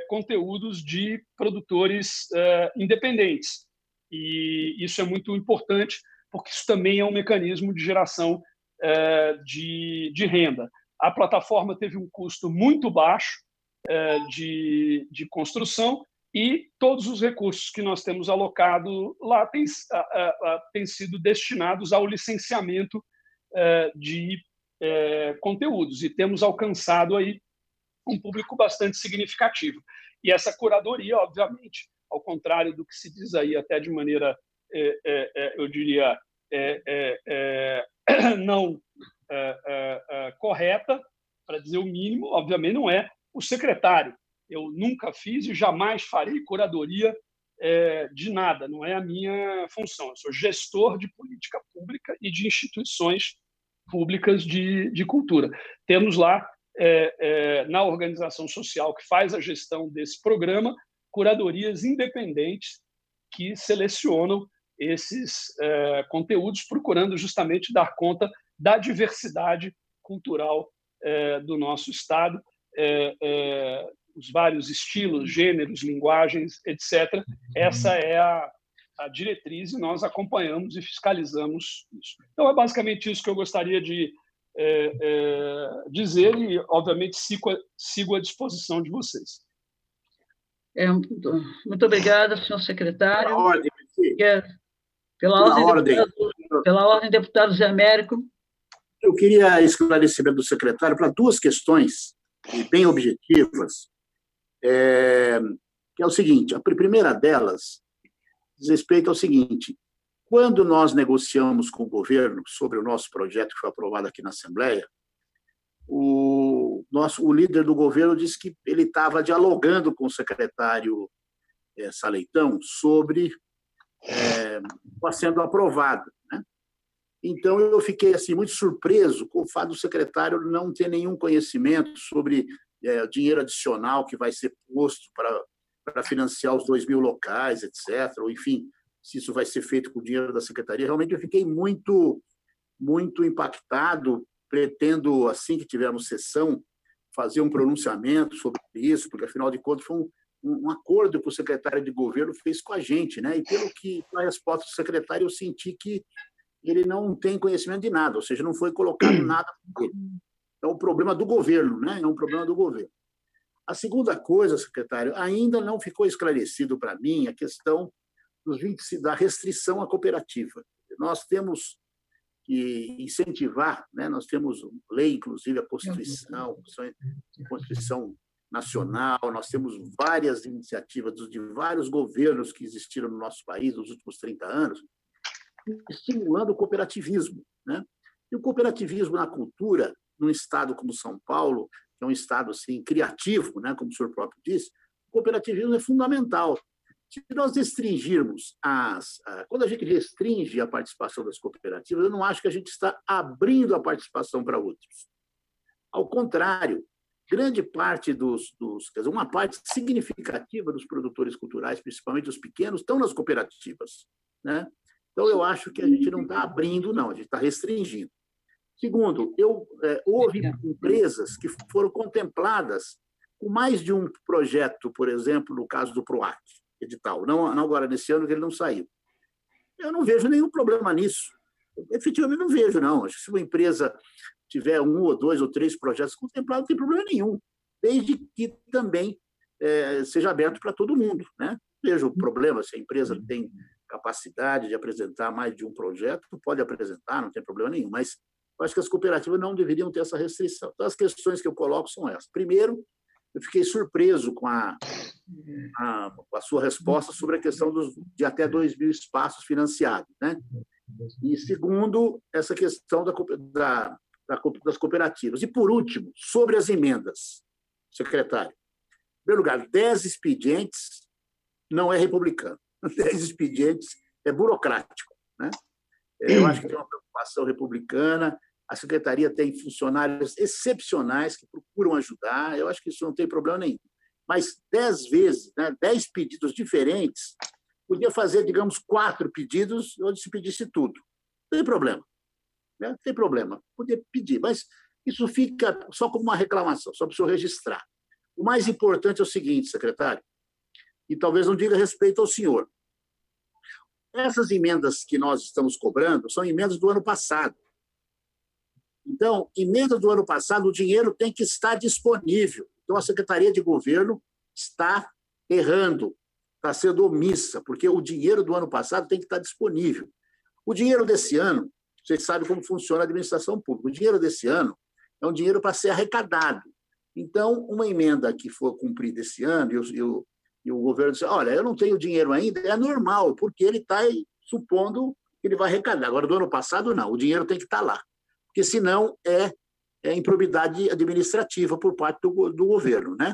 conteúdos de produtores independentes. E isso é muito importante, porque isso também é um mecanismo de geração de renda. A plataforma teve um custo muito baixo de construção, e todos os recursos que nós temos alocado lá têm sido destinados ao licenciamento de conteúdos, e temos alcançado aí um público bastante significativo. E essa curadoria, obviamente, ao contrário do que se diz aí até de maneira, eu diria, não correta, para dizer o mínimo, obviamente não é o secretário. Eu nunca fiz e jamais farei curadoria de nada, não é a minha função. Eu sou gestor de política pública e de instituições públicas de cultura. Temos lá, na organização social que faz a gestão desse programa, curadorias independentes que selecionam esses conteúdos, procurando justamente dar conta da diversidade cultural do nosso Estado, os vários estilos, gêneros, linguagens, etc. Essa é a diretriz, e nós acompanhamos e fiscalizamos isso. Então, é basicamente isso que eu gostaria de dizer, e, obviamente, sigo à disposição de vocês. Muito obrigada, senhor secretário. Pela ordem, deputado Zé Américo. Eu queria esclarecimento do secretário para 2 questões bem objetivas, que é o seguinte: a primeira delas diz respeito ao seguinte: quando nós negociamos com o governo sobre o nosso projeto que foi aprovado aqui na Assembleia, o líder do governo disse que ele estava dialogando com o secretário Saleitão sobre está sendo aprovado, né? Então, eu fiquei assim, muito surpreso com o fato do secretário não ter nenhum conhecimento sobre o dinheiro adicional que vai ser posto para financiar os 2.000 locais, etc. Ou, enfim, se isso vai ser feito com o dinheiro da secretaria. Realmente, eu fiquei muito, muito impactado. Pretendo, assim que tivermos sessão, fazer um pronunciamento sobre isso, porque, afinal de contas, foi um acordo que o secretário de governo fez com a gente, né? E, pela resposta do secretário, eu senti que ele não tem conhecimento de nada, ou seja, não foi colocado nada por ele. É um problema do governo, né? É um problema do governo. A segunda coisa, secretário, ainda não ficou esclarecido para mim a questão da restrição à cooperativa. Nós temos que incentivar, né? Nós temos lei, inclusive a Constituição Nacional, nós temos várias iniciativas de vários governos que existiram no nosso país nos últimos 30 anos, estimulando o cooperativismo, né? E o cooperativismo na cultura, num estado como São Paulo, que é um estado assim, criativo, né? Como o senhor próprio disse, o cooperativismo é fundamental. Se nós restringirmos quando a gente restringe a participação das cooperativas, eu não acho que a gente está abrindo a participação para outros. Ao contrário, grande parte quer dizer, uma parte significativa dos produtores culturais, principalmente os pequenos, estão nas cooperativas, né? Então, eu acho que a gente não está abrindo, não, a gente está restringindo. Segundo, houve empresas que foram contempladas com mais de um projeto, por exemplo, no caso do PROAC, edital, não agora nesse ano, que ele não saiu. Eu não vejo nenhum problema nisso. Efetivamente, não vejo, não. Acho que se uma empresa tiver 1 ou 2 ou 3 projetos contemplados, não tem problema nenhum. desde que também seja aberto para todo mundo, né? Vejo o problema, se a empresa tem capacidade de apresentar mais de um projeto, pode apresentar, não tem problema nenhum, mas eu acho que as cooperativas não deveriam ter essa restrição. Então, as questões que eu coloco são essas. Primeiro, eu fiquei surpreso com a sua resposta sobre a questão de até 2.000 espaços financiados, né? E segundo, essa questão das cooperativas. E, por último, sobre as emendas, secretário. Em primeiro lugar, 10 expedientes não é republicano. 10 expedientes é burocrático, né? Eu acho que tem uma preocupação republicana, a Secretaria tem funcionários excepcionais que procuram ajudar, eu acho que isso não tem problema nenhum. Mas 10 vezes, né, 10 pedidos diferentes, podia fazer, digamos, 4 pedidos onde se pedisse tudo. Não tem problema. Né? Não tem problema, poder pedir, mas isso fica só como uma reclamação, só para o senhor registrar. O mais importante é o seguinte, secretário, e talvez não diga respeito ao senhor. Essas emendas que nós estamos cobrando são emendas do ano passado. Então, emenda do ano passado, o dinheiro tem que estar disponível. Então, a Secretaria de Governo está errando, está sendo omissa, porque o dinheiro do ano passado tem que estar disponível. O dinheiro desse ano, vocês sabem como funciona a administração pública, o dinheiro desse ano é um dinheiro para ser arrecadado. Então, uma emenda que for cumprida esse ano, e o governo diz, olha, eu não tenho dinheiro ainda, é normal, porque ele está supondo que ele vai arrecadar. Agora, do ano passado, não, o dinheiro tem que estar lá, porque senão é improbidade administrativa por parte do governo, né?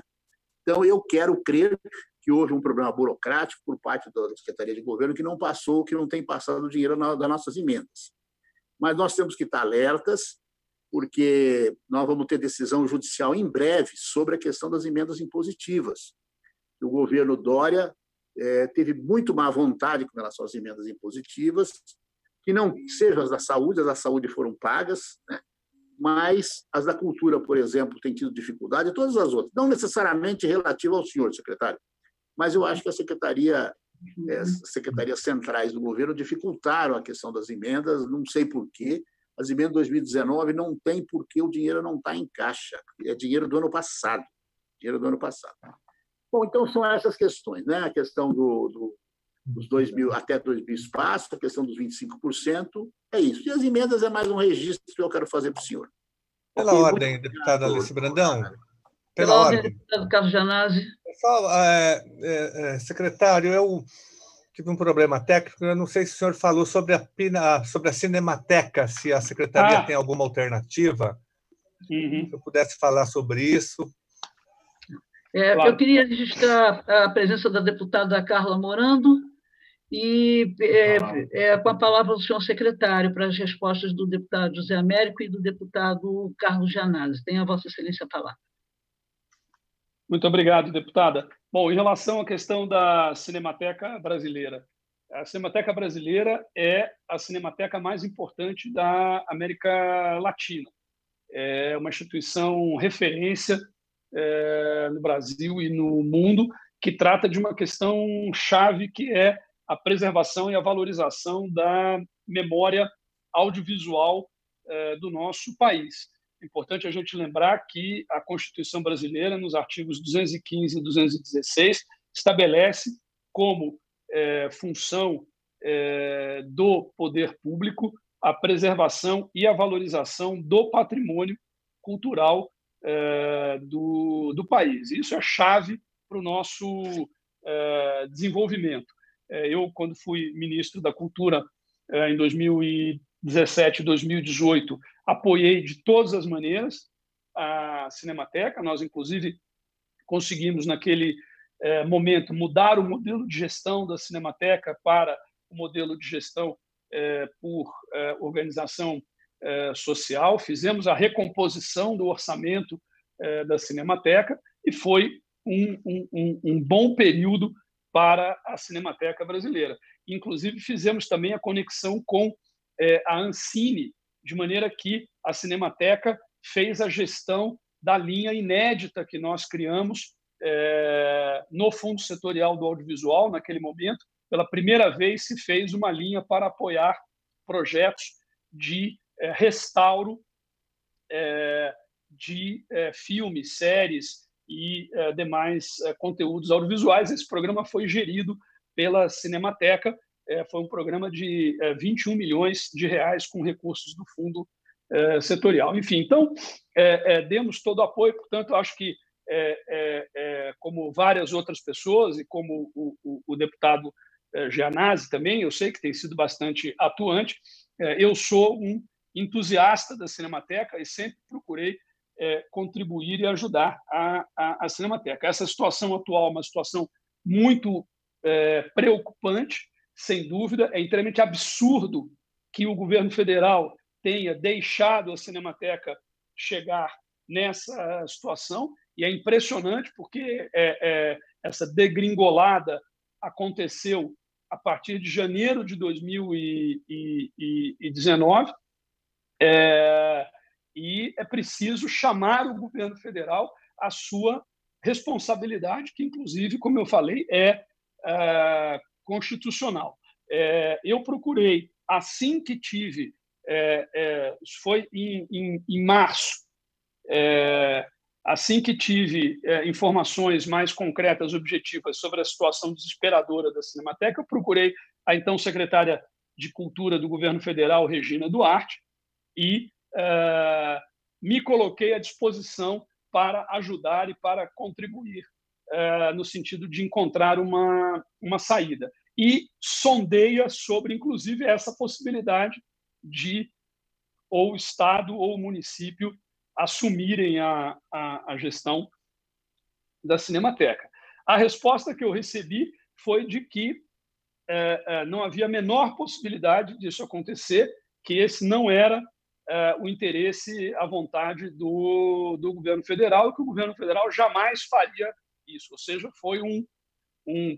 Então, eu quero crer que houve um problema burocrático por parte da Secretaria de Governo que não passou, que não tem passado o dinheiro das nossas emendas. Mas nós temos que estar alertas, porque nós vamos ter decisão judicial em breve sobre a questão das emendas impositivas. O governo Dória teve muito má vontade com relação às emendas impositivas, que não sejam as da saúde foram pagas, né? Mas as da cultura, por exemplo, têm tido dificuldade, e todas as outras, não necessariamente relativa ao senhor, secretário, mas eu acho que as secretarias centrais do governo dificultaram a questão das emendas, não sei por quê. As emendas de 2019 não tem porque o dinheiro não está em caixa, é dinheiro do ano passado. Bom, então são essas questões, né? A questão dos 2.000 até 2.000 espaços, a questão dos 25%, é isso. E as emendas é mais um registro que eu quero fazer para o senhor. Pela ordem, deputada Alice Brandão. Pela ordem, deputado Carlos Gianazzi. Pessoal, secretário, eu tive um problema técnico, eu não sei se o senhor falou sobre a Cinemateca, se a secretaria tem alguma alternativa. Se eu pudesse falar sobre isso. Claro. Eu queria registrar a presença da deputada Carla Morando e com a palavra do senhor secretário para as respostas do deputado José Américo e do deputado Carlos Gianazzi. Tem a Vossa Excelência a palavra. Muito obrigado, deputada. Bom, em relação à questão da Cinemateca Brasileira, a Cinemateca Brasileira é a cinemateca mais importante da América Latina. É uma instituição referência no Brasil e no mundo, que trata de uma questão chave, que é a preservação e a valorização da memória audiovisual do nosso país. É importante a gente lembrar que a Constituição brasileira, nos artigos 215 e 216, estabelece como função do poder público a preservação e a valorização do patrimônio cultural do país. Isso é chave para o nosso desenvolvimento. Eu, quando fui ministro da Cultura em 2017 e 2018, apoiei de todas as maneiras a Cinemateca. Nós, inclusive, conseguimos, naquele momento, mudar o modelo de gestão da Cinemateca para o modelo de gestão por organização social. Fizemos a recomposição do orçamento da Cinemateca e foi um bom período para a Cinemateca Brasileira. Inclusive, fizemos também a conexão com a Ancine, de maneira que a Cinemateca fez a gestão da linha inédita que nós criamos no Fundo Setorial do Audiovisual. Naquele momento, pela primeira vez, se fez uma linha para apoiar projetos de restauro de filmes, séries e demais conteúdos audiovisuais. Esse programa foi gerido pela Cinemateca, foi um programa de 21 milhões de reais com recursos do fundo setorial. Enfim, então, demos todo o apoio, portanto, acho que, como várias outras pessoas, e como o deputado Gianazzi também, eu sei que tem sido bastante atuante, eu sou um entusiasta da Cinemateca e sempre procurei contribuir e ajudar a Cinemateca. Essa situação atual é uma situação muito preocupante, sem dúvida. É inteiramente absurdo que o governo federal tenha deixado a Cinemateca chegar nessa situação, e é impressionante porque essa degringolada aconteceu a partir de janeiro de 2019, e é preciso chamar o governo federal à sua responsabilidade, que, inclusive, como eu falei, é constitucional. Eu procurei, assim que tive, foi em março, assim que tive informações mais concretas, objetivas sobre a situação desesperadora da Cinemateca, eu procurei a então secretária de Cultura do governo federal, Regina Duarte, e me coloquei à disposição para ajudar e para contribuir no sentido de encontrar uma saída. E sondeia sobre, inclusive, essa possibilidade de ou o Estado ou o município assumirem a gestão da Cinemateca. A resposta que eu recebi foi de que não havia a menor possibilidade disso acontecer, que esse não era o interesse, a vontade do governo federal, e que o governo federal jamais faria isso. Ou seja, foi um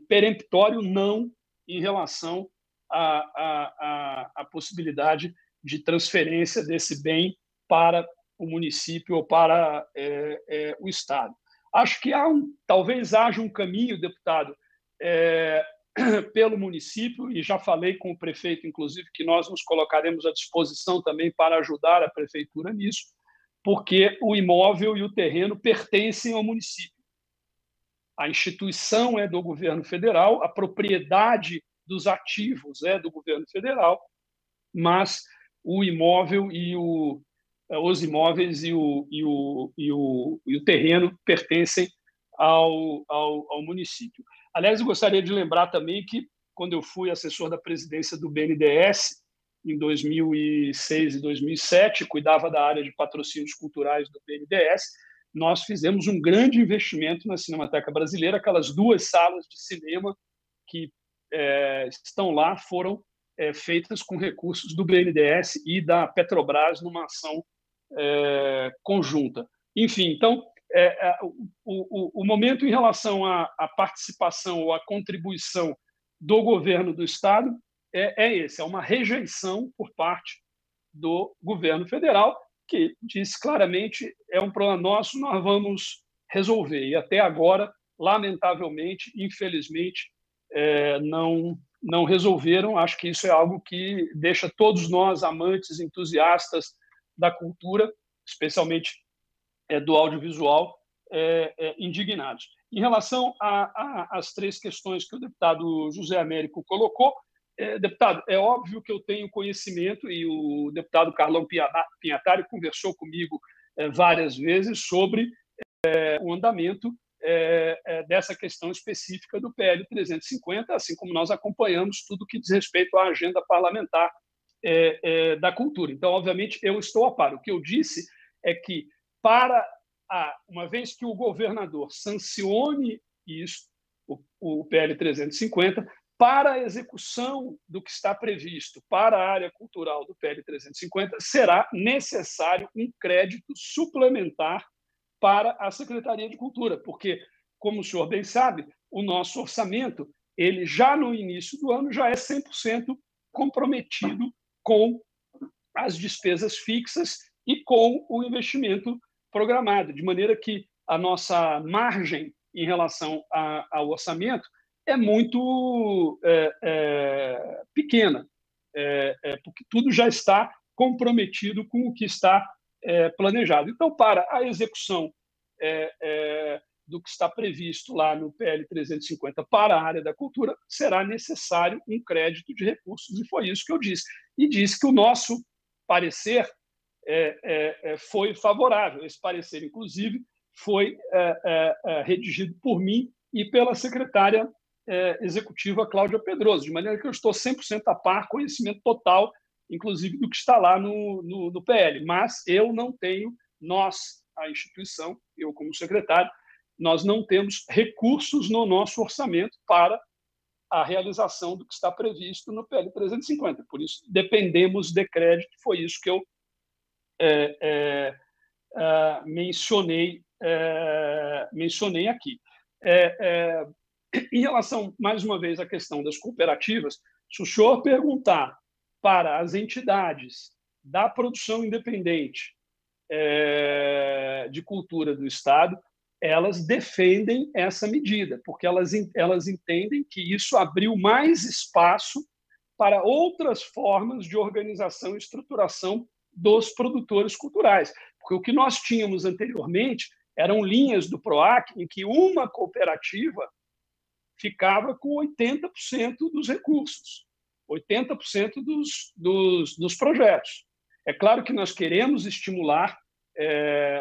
peremptório não em relação à possibilidade de transferência desse bem para o município ou para o Estado. Acho que talvez haja um caminho, deputado, pelo município, e já falei com o prefeito, inclusive, que nós nos colocaremos à disposição também para ajudar a prefeitura nisso, porque o imóvel e o terreno pertencem ao município. A instituição é do governo federal, a propriedade dos ativos é do governo federal, mas o imóvel e os imóveis e o terreno pertencem ao município. Aliás, eu gostaria de lembrar também que, quando eu fui assessor da presidência do BNDES, em 2006 e 2007, cuidava da área de patrocínios culturais do BNDES, nós fizemos um grande investimento na Cinemateca Brasileira. Aquelas 2 salas de cinema que estão lá foram feitas com recursos do BNDES e da Petrobras numa ação conjunta. Enfim, então, o momento em relação à participação ou à contribuição do governo do Estado esse, é uma rejeição por parte do governo federal, que diz claramente é um problema nosso, nós vamos resolver. E até agora, lamentavelmente, infelizmente, não resolveram. Acho que isso é algo que deixa todos nós, amantes, entusiastas da cultura, especialmente do audiovisual, indignados. Em relação às 3 questões que o deputado José Américo colocou, deputado, é óbvio que eu tenho conhecimento, e o deputado Carlão Pinhatari conversou comigo várias vezes sobre o andamento dessa questão específica do PL 350, assim como nós acompanhamos tudo que diz respeito à agenda parlamentar da cultura. Então, obviamente, eu estou a par. O que eu disse é que, uma vez que o governador sancione isso, o PL 350, para a execução do que está previsto para a área cultural do PL 350, será necessário um crédito suplementar para a Secretaria de Cultura, porque, como o senhor bem sabe, o nosso orçamento, ele já no início do ano, já é 100% comprometido com as despesas fixas e com o investimento programado, de maneira que a nossa margem em relação ao orçamento é muito pequena, porque tudo já está comprometido com o que está planejado. Então, para a execução do que está previsto lá no PL 350 para a área da cultura, será necessário um crédito de recursos, e foi isso que eu disse. E disse que o nosso parecer foi favorável. Esse parecer, inclusive, foi redigido por mim e pela secretária executiva Cláudia Pedroso, de maneira que eu estou 100% a par, conhecimento total, inclusive, do que está lá no PL. Mas eu não tenho, nós, a instituição, eu como secretário, nós não temos recursos no nosso orçamento para a realização do que está previsto no PL 350. Por isso, dependemos de crédito. Foi isso que eu mencionei aqui. Em relação, mais uma vez, à questão das cooperativas, se o senhor perguntar para as entidades da produção independente de cultura do Estado, elas defendem essa medida, porque elas entendem que isso abriu mais espaço para outras formas de organização e estruturação dos produtores culturais. Porque o que nós tínhamos anteriormente eram linhas do PROAC em que uma cooperativa ficava com 80% dos recursos, 80% dos projetos. É claro que nós queremos estimular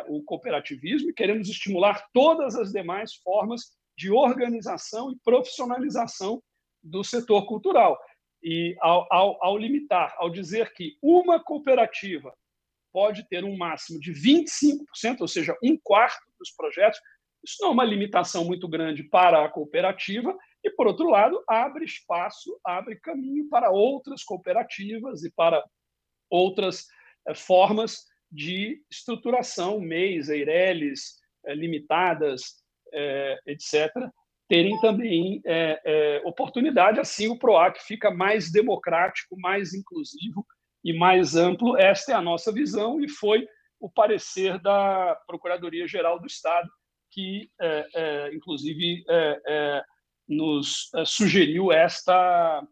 o cooperativismo e queremos estimular todas as demais formas de organização e profissionalização do setor cultural. E ao limitar, ao dizer que uma cooperativa pode ter um máximo de 25%, ou seja, 1/4 dos projetos, isso não é uma limitação muito grande para a cooperativa e, por outro lado, abre espaço, abre caminho para outras cooperativas e para outras formas de estruturação, MEIs, EIRELIs, limitadas, etc., terem também oportunidade. Assim, o PROAC fica mais democrático, mais inclusivo e mais amplo. Esta é a nossa visão e foi o parecer da Procuradoria-Geral do Estado, que, inclusive, nos sugeriu esta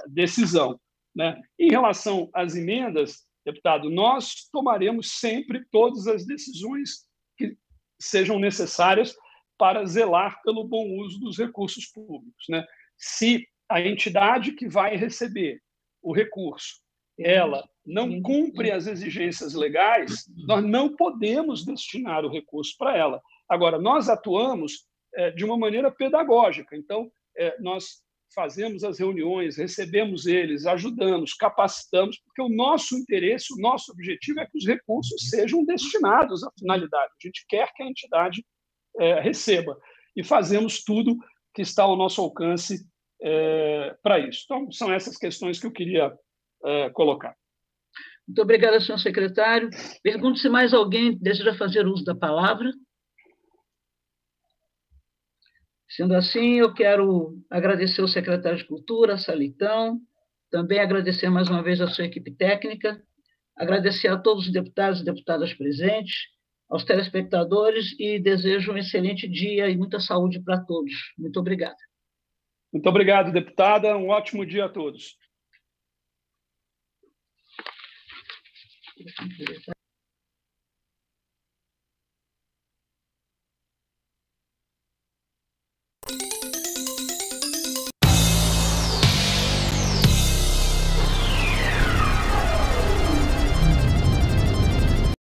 decisão. Né? Em relação às emendas, deputado, nós tomaremos sempre todas as decisões que sejam necessárias para zelar pelo bom uso dos recursos públicos. Né? Se a entidade que vai receber o recurso ela não cumpre as exigências legais, nós não podemos destinar o recurso para ela. Agora, nós atuamos de uma maneira pedagógica. Então, nós fazemos as reuniões, recebemos eles, ajudamos, capacitamos, porque o nosso interesse, o nosso objetivo é que os recursos sejam destinados à finalidade. A gente quer que a entidade receba. E fazemos tudo que está ao nosso alcance para isso. Então, são essas questões que eu queria colocar. Muito obrigada, senhor secretário. Pergunto se mais alguém deseja fazer uso da palavra. Sendo assim, eu quero agradecer ao secretário de Cultura, Salitão, também agradecer mais uma vez a sua equipe técnica, agradecer a todos os deputados e deputadas presentes, aos telespectadores e desejo um excelente dia e muita saúde para todos. Muito obrigada. Muito obrigado, deputada. Um ótimo dia a todos.